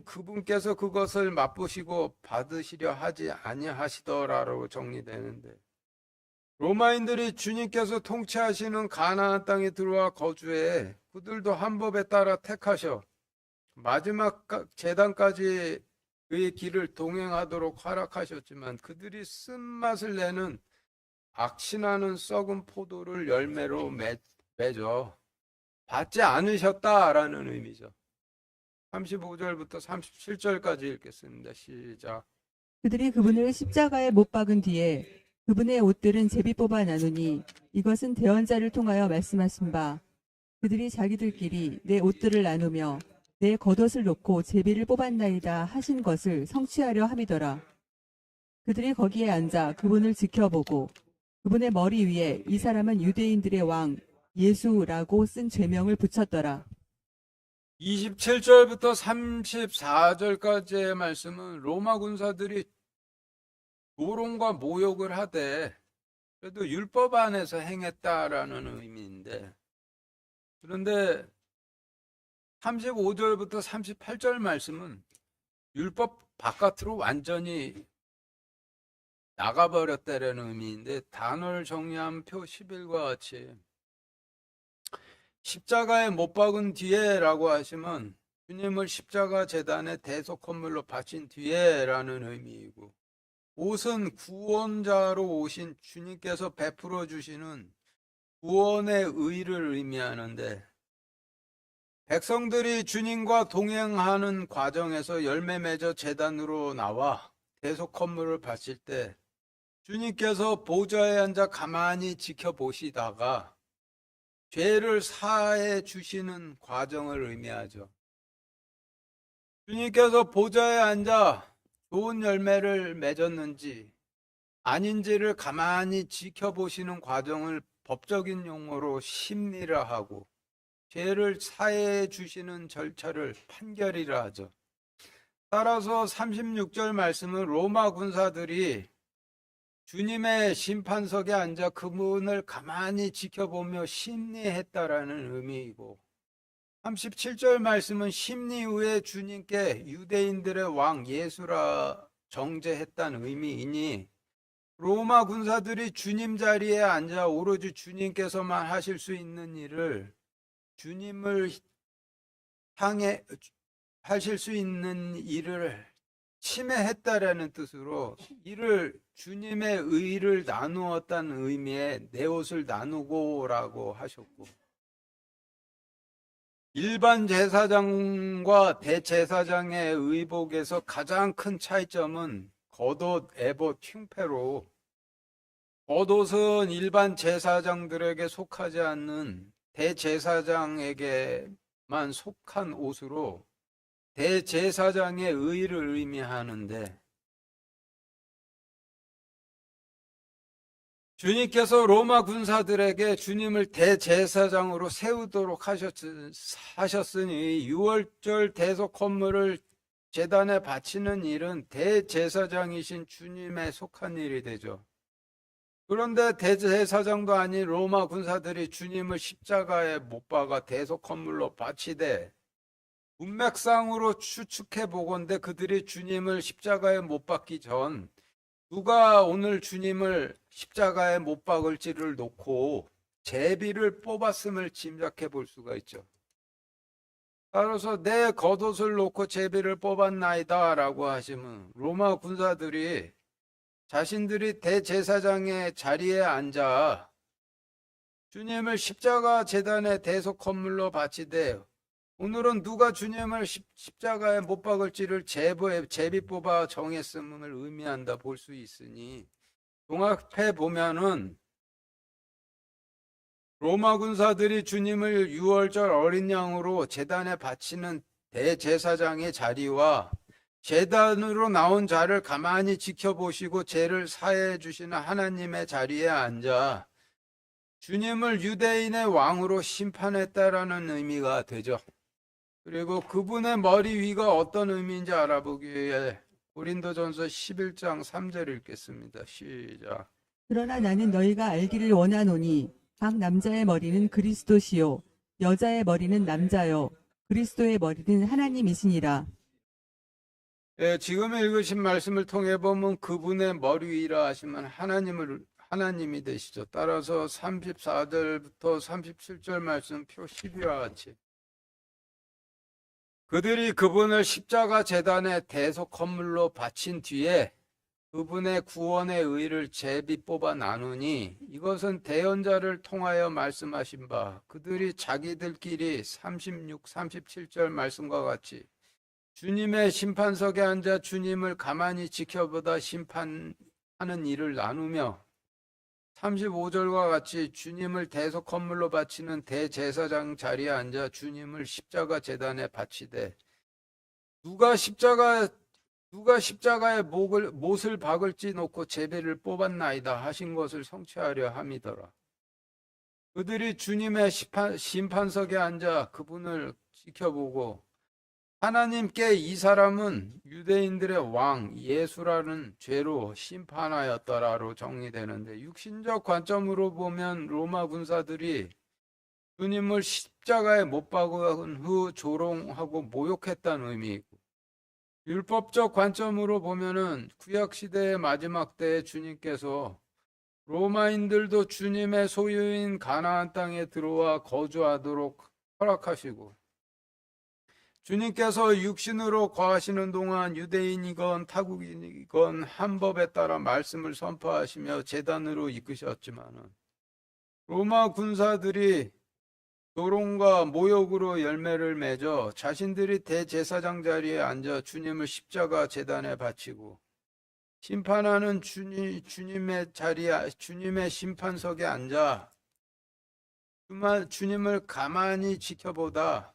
그분께서 그것을 맛보시고 받으시려 하지 아니하시더라라고 정리되는데, 로마인들이 주님께서 통치하시는 가나안 땅에 들어와 거주해 그들도 한법에 따라 택하셔 마지막 제단까지 그의 길을 동행하도록 허락하셨지만 그들이 쓴맛을 내는 악취나는 썩은 포도를 열매로 맺어 받지 않으셨다라는 의미죠. 35절부터 37절까지 읽겠습니다. 시작. 그들이 그분을 십자가에 못 박은 뒤에 그분의 옷들은 제비 뽑아 나누니 이것은 대언자를 통하여 말씀하신 바 그들이 자기들끼리 내 옷들을 나누며 내 겉옷을 놓고 제비를 뽑았나이다 하신 것을 성취하려 함이더라. 그들이 거기에 앉아 그분을 지켜보고 그분의 머리 위에 이 사람은 유대인들의 왕 예수라고 쓴 죄명을 붙였더라. 27절부터 34절까지의 말씀은 로마 군사들이 조롱과 모욕을 하되 그래도 율법 안에서 행했다라는 의미인데, 그런데 35절부터 38절 말씀은 율법 바깥으로 완전히 나가버렸다라는 의미인데, 단어를 정리하면 표 11과 같이 십자가에 못 박은 뒤에라고 하시면 주님을 십자가 제단에 대속 헌물로 바친 뒤에라는 의미이고, 옷은 구원자로 오신 주님께서 베풀어 주시는 구원의 의를 의미하는데, 백성들이 주님과 동행하는 과정에서 열매 맺어 제단으로 나와 대속 헌물을 바칠 때 주님께서 보좌에 앉아 가만히 지켜보시다가 죄를 사해 주시는 과정을 의미하죠. 주님께서 보좌에 앉아 좋은 열매를 맺었는지 아닌지를 가만히 지켜보시는 과정을 법적인 용어로 심리라 하고, 죄를 사해 주시는 절차를 판결이라 하죠. 따라서 36절 말씀은 로마 군사들이 주님의 심판석에 앉아 그분을 가만히 지켜보며 심리했다라는 의미이고, 37절 말씀은 심리 후에 주님께 유대인들의 왕 예수라 정죄했다는 의미이니, 로마 군사들이 주님 자리에 앉아 오로지 주님께서만 하실 수 있는 일을 주님을 향해 하실 수 있는 일을 침해했다라는 뜻으로 이를 주님의 의를 나누었다는 의미의 내 옷을 나누고라고 하셨고, 일반 제사장과 대제사장의 의복에서 가장 큰 차이점은 겉옷, 에봇, 흉패로, 겉옷은 일반 제사장들에게 속하지 않는 대제사장에게만 속한 옷으로 대제사장의 의를 의미하는데, 주님께서 로마 군사들에게 주님을 대제사장으로 세우도록 하셨으니 6월절 대속 헌물을 제단에 바치는 일은 대제사장이신 주님에 속한 일이 되죠. 그런데 대제사장도 아닌 로마 군사들이 주님을 십자가에 못 박아 대속 헌물로 바치되, 문맥상으로 추측해 보건대 그들이 주님을 십자가에 못 박기 전 누가 오늘 주님을 십자가에 못 박을지를 놓고 제비를 뽑았음을 짐작해 볼 수가 있죠. 따라서 내 겉옷을 놓고 제비를 뽑았나이다 라고 하시면 로마 군사들이 자신들이 대제사장의 자리에 앉아 주님을 십자가 제단의 대속 헌물로 바치되 오늘은 누가 주님을 십자가에 못 박을지를 제비 뽑아 정했음을 의미한다 볼 수 있으니, 종합해 보면은 로마 군사들이 주님을 6월절 어린 양으로 제단에 바치는 대제사장의 자리와 제단으로 나온 자를 가만히 지켜보시고 죄를 사해 주시는 하나님의 자리에 앉아 주님을 유대인의 왕으로 심판했다라는 의미가 되죠. 그리고 그분의 머리 위가 어떤 의미인지 알아보기 위해 고린도전서 11장 3절 읽겠습니다. 시작. 그러나 나는 너희가 알기를 원하노니 각 남자의 머리는 그리스도시요 여자의 머리는 남자요 그리스도의 머리는 하나님이시니라. 예, 지금 읽으신 말씀을 통해 보면 그분의 머리 위라 하시면 하나님이 되시죠. 따라서 34절부터 37절 말씀 표 12와 같이 그들이 그분을 십자가 제단에 대속 건물로 바친 뒤에 그분의 구원의 의를 제비 뽑아 나누니 이것은 대언자를 통하여 말씀하신 바 그들이 자기들끼리 36, 37절 말씀과 같이 주님의 심판석에 앉아 주님을 가만히 지켜보다 심판하는 일을 나누며 35절과 같이 주님을 대속 건물로 바치는 대제사장 자리에 앉아 주님을 십자가 제단에 바치되 누가 십자가에 못을 박을지 놓고 제비를 뽑았나이다 하신 것을 성취하려 함이더라. 그들이 주님의 심판석에 앉아 그분을 지켜보고 하나님께 이 사람은 유대인들의 왕 예수라는 죄로 심판하였더라로 정리되는데 육신적 관점으로 보면 로마 군사들이 주님을 십자가에 못 박은 후 조롱하고 모욕했다는 의미이고 율법적 관점으로 보면은 구약 시대의 마지막 때에 주님께서 로마인들도 주님의 소유인 가나안 땅에 들어와 거주하도록 허락하시고 주님께서 육신으로 거하시는 동안 유대인이건 타국인이건 한 법에 따라 말씀을 선포하시며 제단으로 이끄셨지만은 로마 군사들이 조롱과 모욕으로 열매를 맺어 자신들이 대제사장 자리에 앉아 주님을 십자가 제단에 바치고 심판하는 주님의 자리에 주님의 심판석에 앉아 주님을 가만히 지켜보다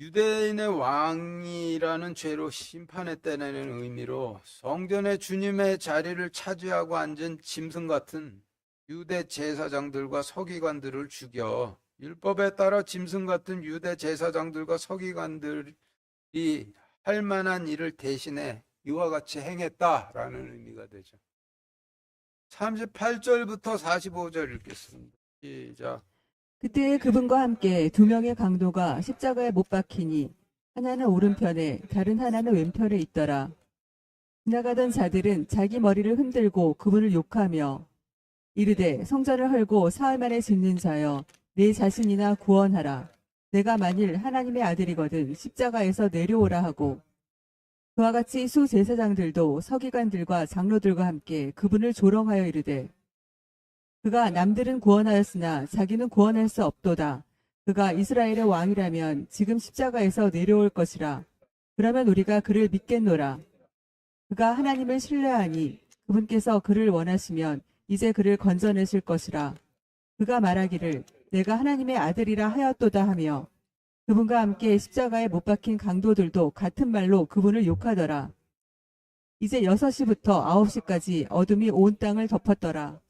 유대인의 왕이라는 죄로 심판했다는 의미로 성전에 주님의 자리를 차지하고 앉은 짐승 같은 유대 제사장들과 서기관들을 죽여 율법에 따라 짐승 같은 유대 제사장들과 서기관들이 할 만한 일을 대신해 이와 같이 행했다라는 의미가 되죠. 38절부터 45절 읽겠습니다. 시작. 그때 그분과 함께 두 명의 강도가 십자가에 못 박히니 하나는 오른편에 다른 하나는 왼편에 있더라. 지나가던 자들은 자기 머리를 흔들고 그분을 욕하며 이르되 성전을 헐고 사흘 만에 짓는 자여 내 자신이나 구원하라. 내가 만일 하나님의 아들이거든 십자가에서 내려오라 하고 그와 같이 수제사장들도 서기관들과 장로들과 함께 그분을 조롱하여 이르되 그가 남들은 구원하였으나 자기는 구원할 수 없도다. 그가 이스라엘의 왕이라면 지금 십자가에서 내려올 것이라. 그러면 우리가 그를 믿겠노라. 그가 하나님을 신뢰하니 그분께서 그를 원하시면 이제 그를 건져내실 것이라. 그가 말하기를 내가 하나님의 아들이라 하였도다 하며 그분과 함께 십자가에 못 박힌 강도들도 같은 말로 그분을 욕하더라. 이제 6시부터 9시까지 어둠이 온 땅을 덮었더라.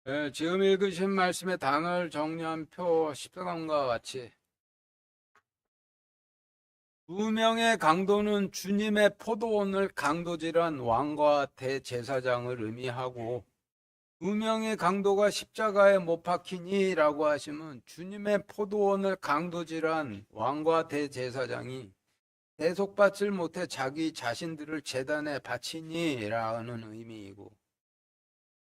네, 지금 읽으신 말씀의 단어를 정리한 표 14강과 같이 두 명의 강도는 주님의 포도원을 강도질한 왕과 대제사장을 의미하고 두 명의 강도가 십자가에 못 박히니 라고 하시면 주님의 포도원을 강도질한 왕과 대제사장이 대속받질 못해 자기 자신들을 제단에 바치니 라는 의미이고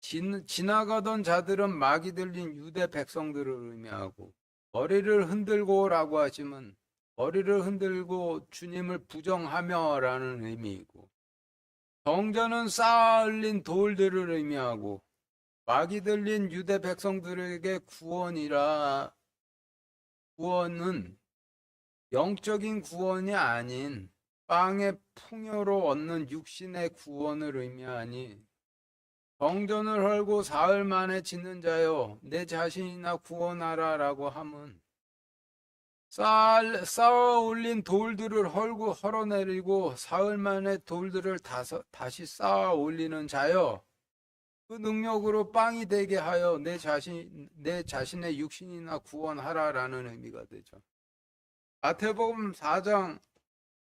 지나가던 자들은 막이 들린 유대 백성들을 의미하고 머리를 흔들고 라고 하시면 머리를 흔들고 주님을 부정하며 라는 의미이고 성전은 쌓아 올린 돌들을 의미하고 막이 들린 유대 백성들에게 구원은 영적인 구원이 아닌 빵의 풍요로 얻는 육신의 구원을 의미하니 성전을 헐고 사흘 만에 짓는 자여 내 자신이나 구원하라 라고 함은 쌓아 올린 돌들을 헐어내리고 사흘 만에 돌들을 다시 쌓아 올리는 자여 그 능력으로 빵이 되게 하여 내 자신의 육신이나 구원하라라는 의미가 되죠. 마태복음 4장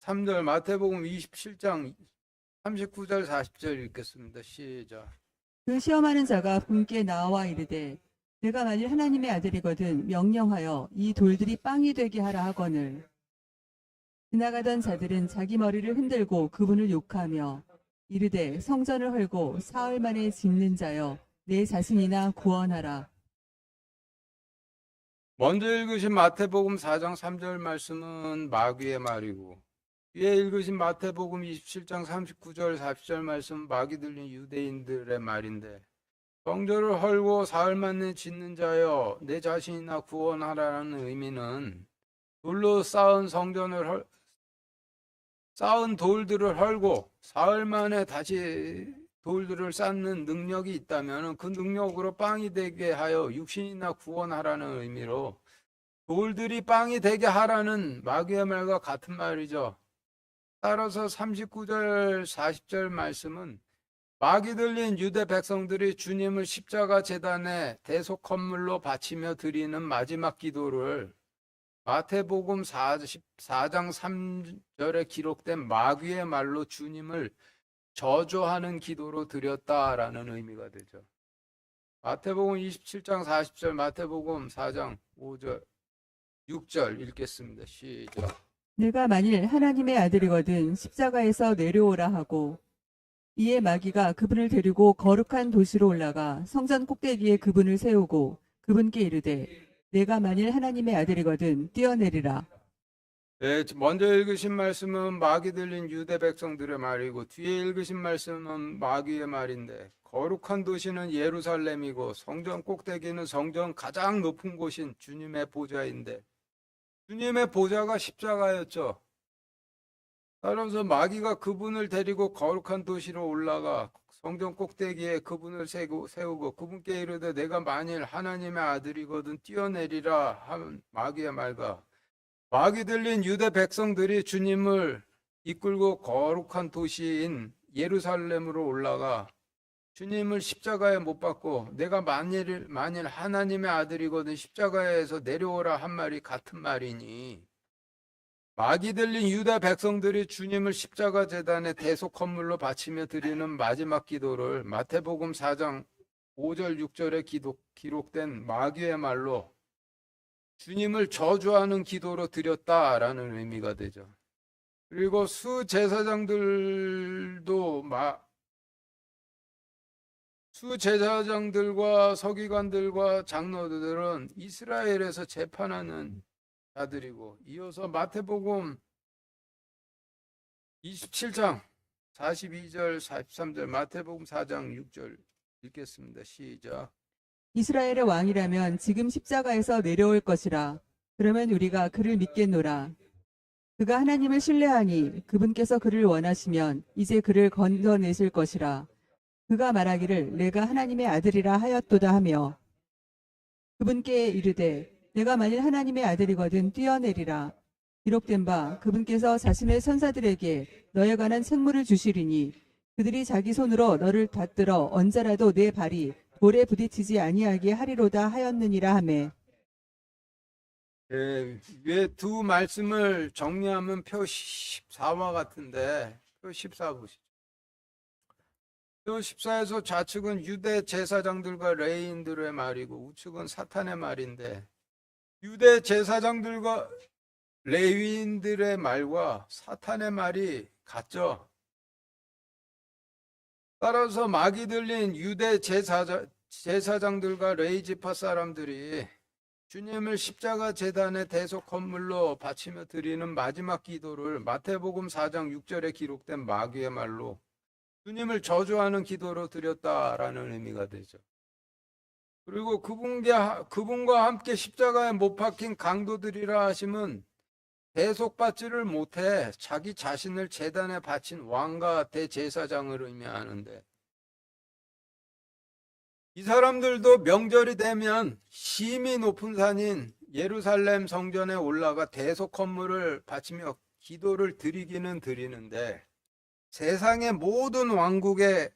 3절, 마태복음 27장 39절 40절 읽겠습니다. 시작. 그 시험하는 자가 분께 나와 이르되 내가 만일 하나님의 아들이거든 명령하여 이 돌들이 빵이 되게 하라 하거늘 지나가던 자들은 자기 머리를 흔들고 그분을 욕하며 이르되 성전을 헐고 사흘 만에 짓는 자여 내 자신이나 구원하라. 먼저 읽으신 마태복음 4장 3절 말씀은 마귀의 말이고, 뒤에 읽으신 마태복음 27장 39절 40절 말씀은 마귀 들린 유대인들의 말인데, 성전을 헐고 사흘 만에 짓는 자여 내 자신이나 구원하라는 의미는 돌로 쌓은 쌓은 돌들을 헐고 사흘 만에 다시 돌들을 쌓는 능력이 있다면 그 능력으로 빵이 되게 하여 육신이나 구원하라는 의미로 돌들이 빵이 되게 하라는 마귀의 말과 같은 말이죠. 따라서 39절 40절 말씀은 마귀 들린 유대 백성들이 주님을 십자가 제단에 대속 헌물로 바치며 드리는 마지막 기도를 마태복음 4장 3절에 기록된 마귀의 말로 주님을 저주하는 기도로 드렸다라는 의미가 되죠. 마태복음 27장 40절, 마태복음 4장 5절, 6절 읽겠습니다. 시작. 내가 만일 하나님의 아들이거든 십자가에서 내려오라 하고 이에 마귀가 그분을 데리고 거룩한 도시로 올라가 성전 꼭대기에 그분을 세우고 그분께 이르되 내가 만일 하나님의 아들이거든 뛰어내리라. 네, 먼저 읽으신 말씀은 마귀 들린 유대 백성들의 말이고 뒤에 읽으신 말씀은 마귀의 말인데 거룩한 도시는 예루살렘이고 성전 꼭대기는 성전 가장 높은 곳인 주님의 보좌인데 주님의 보좌가 십자가였죠. 따라서 마귀가 그분을 데리고 거룩한 도시로 올라가 성전 꼭대기에 그분을 세우고 그분께 이르되 내가 만일 하나님의 아들이거든 뛰어내리라 하는 마귀의 말과 마귀 들린 유대 백성들이 주님을 이끌고 거룩한 도시인 예루살렘으로 올라가 주님을 십자가에 못 박고 내가 만일 하나님의 아들이거든 십자가에서 내려오라 한 말이 같은 말이니 마귀 들린 유다 백성들이 주님을 십자가 제단에 대속 헌물로 바치며 드리는 마지막 기도를 마태복음 4장 5절 6절에 기록된 마귀의 말로 주님을 저주하는 기도로 드렸다라는 의미가 되죠. 그리고 수제사장들과 서기관들과 장로들은 이스라엘에서 재판하는 자들이고 이어서 마태복음 27장 42절 43절 마태복음 4장 6절 읽겠습니다. 시작. 이스라엘의 왕이라면 지금 십자가에서 내려올 것이라. 그러면 우리가 그를 믿겠노라. 그가 하나님을 신뢰하니 그분께서 그를 원하시면 이제 그를 건져내실 것이라. 그가 말하기를 내가 하나님의 아들이라 하였도다 하며 그분께 이르되 내가 만일 하나님의 아들이거든 뛰어내리라. 기록된 바 그분께서 자신의 천사들에게 너에 관한 책무를 주시리니 그들이 자기 손으로 너를 받들어 언제라도 내 발이 돌에 부딪히지 아니하게 하리로다 하였느니라 하매. 위에 두 말씀을 정리하면 표 14와 같은데 표 14 보시죠. 표 14에서 좌측은 유대 제사장들과 레위인들의 말이고 우측은 사탄의 말인데 유대 제사장들과 레위인들의 말과 사탄의 말이 같죠. 따라서 마귀 들린 유대 제사장들과 레위 지파 사람들이 주님을 십자가 제단의 대속 헌물로 바치며 드리는 마지막 기도를 마태복음 4장 6절에 기록된 마귀의 말로 주님을 저주하는 기도로 드렸다라는 의미가 되죠. 그리고 그분과 함께 십자가에 못 박힌 강도들이라 하심은 대속받지를 못해 자기 자신을 제단에 바친 왕과 대제사장을 의미하는데 이 사람들도 명절이 되면 심히 높은 산인 예루살렘 성전에 올라가 대속 헌물을 바치며 기도를 드리기는 드리는데 세상의 모든 왕국의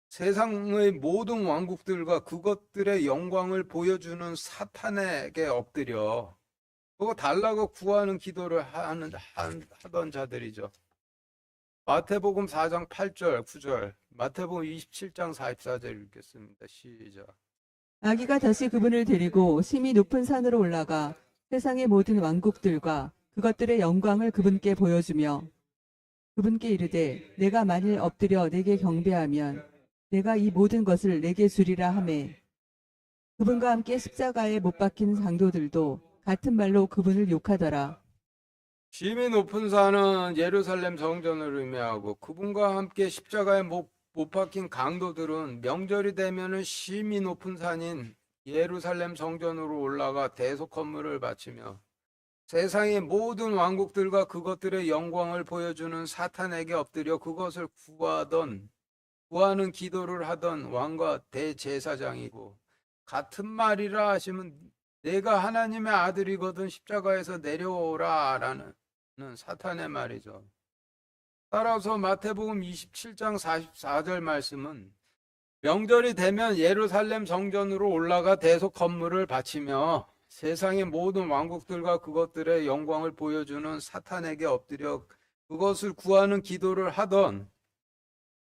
세상의 모든 왕국들과 그것들의 영광을 보여주는 사탄에게 엎드려 그거 달라고 구하는 기도를 하던 자들이죠. 마태복음 4장 8절, 9절, 마태복음 27장 44절 읽겠습니다. 시작. 아기가 다시 그분을 데리고 심히 높은 산으로 올라가 세상의 모든 왕국들과 그것들의 영광을 그분께 보여주며 그분께 이르되 내가 만일 엎드려 내게 경배하면 내가 이 모든 것을 내게 주리라 하매 그분과 함께 십자가에 못 박힌 장도들도 같은 말로 그분을 욕하더라. 심히 높은 산은 예루살렘 성전을 의미하고 그분과 함께 십자가에 못 박힌 강도들은 명절이 되면은 심히 높은 산인 예루살렘 성전으로 올라가 대속 헌물을 바치며 세상의 모든 왕국들과 그것들의 영광을 보여주는 사탄에게 엎드려 그것을 구하는 기도를 하던 왕과 대제사장이고 같은 말이라 하시면 내가 하나님의 아들이거든 십자가에서 내려오라 라는 사탄의 말이죠. 따라서 마태복음 27장 44절 말씀은 명절이 되면 예루살렘 성전으로 올라가 대속 헌물을 바치며 세상의 모든 왕국들과 그것들의 영광을 보여주는 사탄에게 엎드려 그것을 구하는 기도를 하던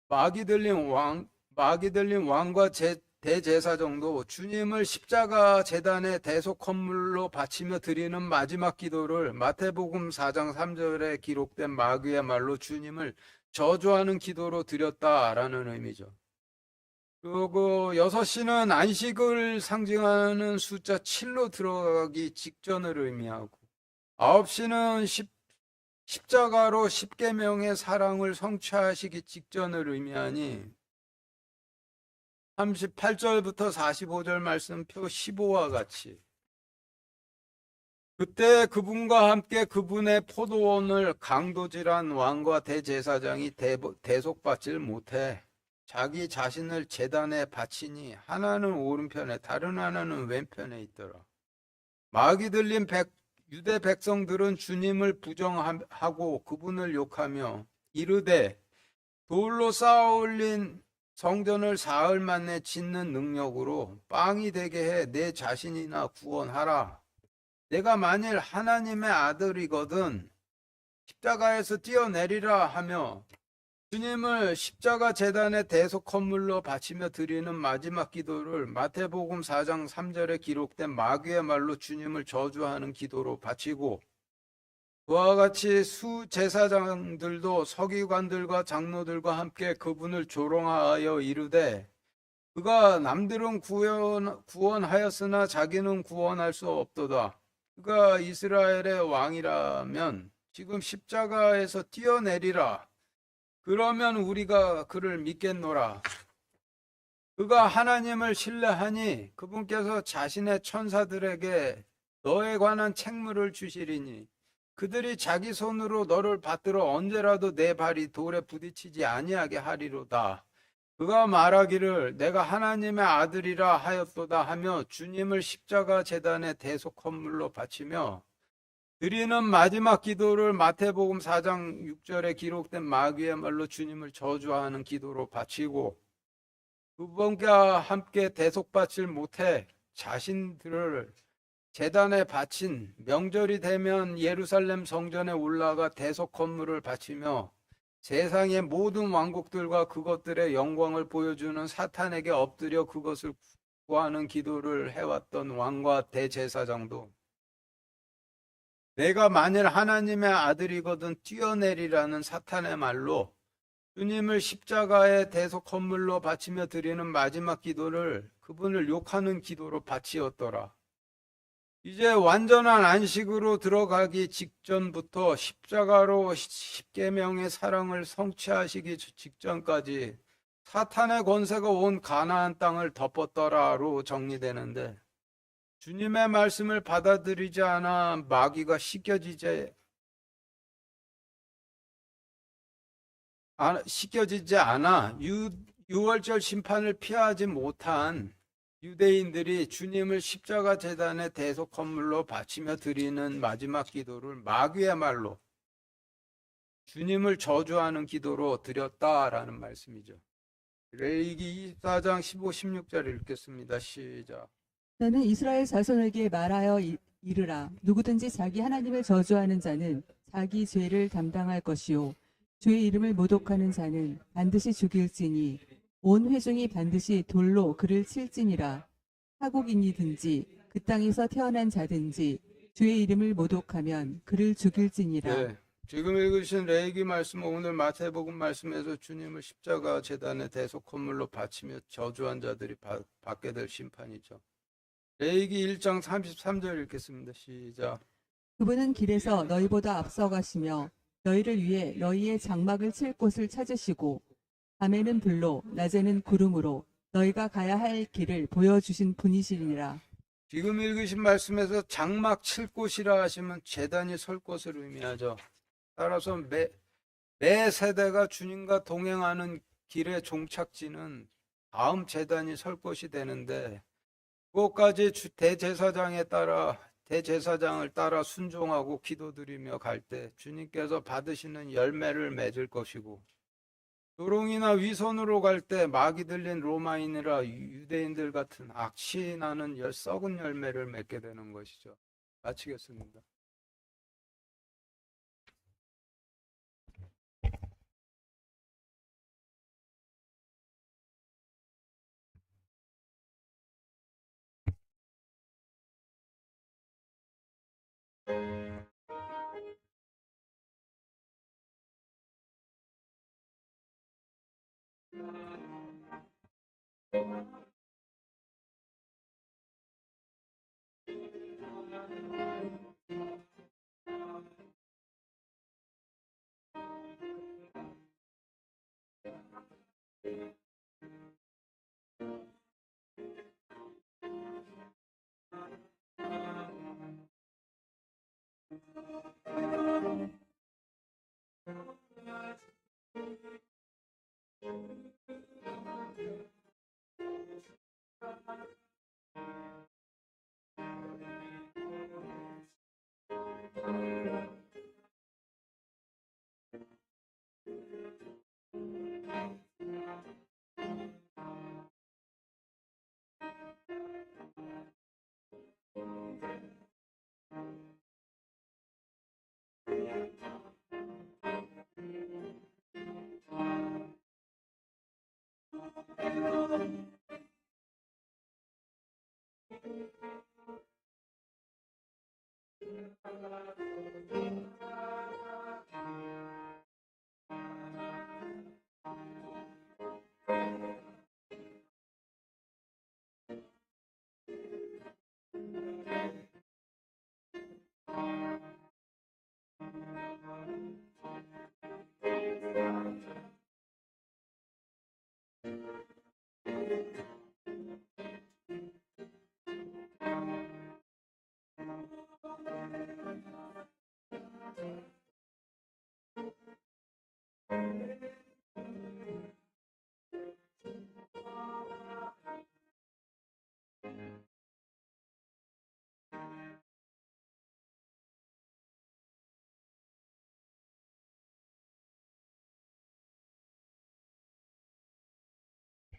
마귀 들린 왕과 대제사장도 주님을 십자가 제단의 대속 헌물로 바치며 드리는 마지막 기도를 마태복음 4장 3절에 기록된 마귀의 말로 주님을 저주하는 기도로 드렸다라는 의미죠. 그리고 6시는 안식을 상징하는 숫자 7로 들어가기 직전을 의미하고 9시는 십자가로 십계명의 사랑을 성취하시기 직전을 의미하니 38절부터 45절 말씀표 15와 같이 그때 그분과 함께 그분의 포도원을 강도질한 왕과 대제사장이 대속받질 못해 자기 자신을 제단에 바치니 하나는 오른편에 다른 하나는 왼편에 있더라. 마귀 들린 유대 백성들은 주님을 부정하고 그분을 욕하며 이르되 돌로 쌓아 올린 성전을 사흘 만에 짓는 능력으로 빵이 되게 해 내 자신이나 구원하라. 내가 만일 하나님의 아들이거든 십자가에서 뛰어내리라 하며 주님을 십자가 제단의 대속 헌물로 바치며 드리는 마지막 기도를 마태복음 4장 3절에 기록된 마귀의 말로 주님을 저주하는 기도로 바치고 그와 같이 수제사장들도 서기관들과 장로들과 함께 그분을 조롱하여 이르되 그가 남들은 구원하였으나 자기는 구원할 수 없도다. 그가 이스라엘의 왕이라면 지금 십자가에서 뛰어내리라. 그러면 우리가 그를 믿겠노라. 그가 하나님을 신뢰하니 그분께서 자신의 천사들에게 너에 관한 책무를 주시리니 그들이 자기 손으로 너를 받들어 언제라도 내 발이 돌에 부딪히지 아니하게 하리로다. 그가 말하기를 내가 하나님의 아들이라 하였도다 하며 주님을 십자가 제단의 대속 헌물로 바치며 드리는 마지막 기도를 마태복음 4장 6절에 기록된 마귀의 말로 주님을 저주하는 기도로 바치고 그분과 함께 대속받질 못해 자신들을 제단에 바친 명절이 되면 예루살렘 성전에 올라가 대속 헌물을 바치며 세상의 모든 왕국들과 그것들의 영광을 보여주는 사탄에게 엎드려 그것을 구하는 기도를 해왔던 왕과 대제사장도 내가 만일 하나님의 아들이거든 뛰어내리라는 사탄의 말로 주님을 십자가의 대속 헌물로 바치며 드리는 마지막 기도를 그분을 욕하는 기도로 바치었더라. 이제 완전한 안식으로 들어가기 직전부터 십자가로 십계명의 사랑을 성취하시기 직전까지 사탄의 권세가 온 가나안 땅을 덮었더라로 정리되는데 주님의 말씀을 받아들이지 않아 마귀가 씻겨지지 않아 유월절 심판을 피하지 못한 유대인들이 주님을 십자가 제단의 대속 헌물로 바치며 드리는 마지막 기도를 마귀의 말로 주님을 저주하는 기도로 드렸다라는 말씀이죠. 레위기 24장 15, 16절 읽겠습니다. 시작. 너는 이스라엘 자손에게 말하여 이르라. 누구든지 자기 하나님을 저주하는 자는 자기 죄를 담당할 것이요 주의 이름을 모독하는 자는 반드시 죽일지니 온 회중이 반드시 돌로 그를 칠지니라. 타국인이든지 그 땅에서 태어난 자든지 주의 이름을 모독하면 그를 죽일지니라. 네. 지금 읽으신 레위기 말씀은 오늘 마태복음 말씀에서 주님을 십자가 제단에 대속 헌물로 바치며 저주한 자들이 받게 될 심판이죠. 레위기 1장 33절 읽겠습니다. 시작. 그분은 길에서 너희보다 앞서가시며 너희를 위해 너희의 장막을 칠 곳을 찾으시고 밤에는 불로 낮에는 구름으로 너희가 가야 할 길을 보여주신 분이시니라. 지금 읽으신 말씀에서 장막 칠 곳이라 하시면 제단이 설 곳을 의미하죠. 따라서 매 세대가 주님과 동행하는 길의 종착지는 다음 제단이 설 곳이 되는데 그것까지 대제사장을 따라 순종하고 기도드리며 갈 때 주님께서 받으시는 열매를 맺을 것이고 조롱이나 위선으로 갈 때 마귀 들린 로마인이라 유대인들 같은 악취 나는 썩은 열매를 맺게 되는 것이죠. 마치겠습니다.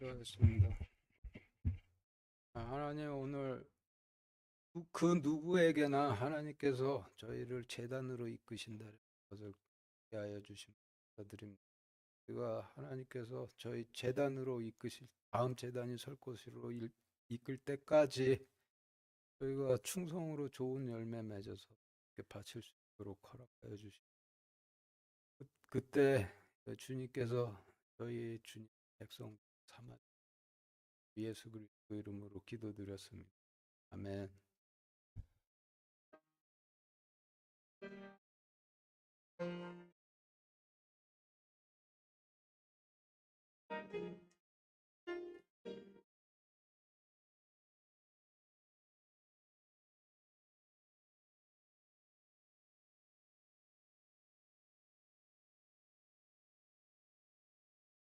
수고하셨습니다. 하나님 오늘 그 누구에게나 하나님께서 저희를 제단으로 이끄신다 것을 하여 주심 감사드립니다. 우리가 하나님께서 저희 제단으로 이끄실 다음 제단이 설 곳으로 이끌 때까지 저희가 충성으로 좋은 열매 맺어서 이렇게 바칠 수 있도록 허락하여 주시고 그때 주님께서 저희 주님 백성 삼아 예수 그리스도 이름으로 기도드렸습니다. 아멘.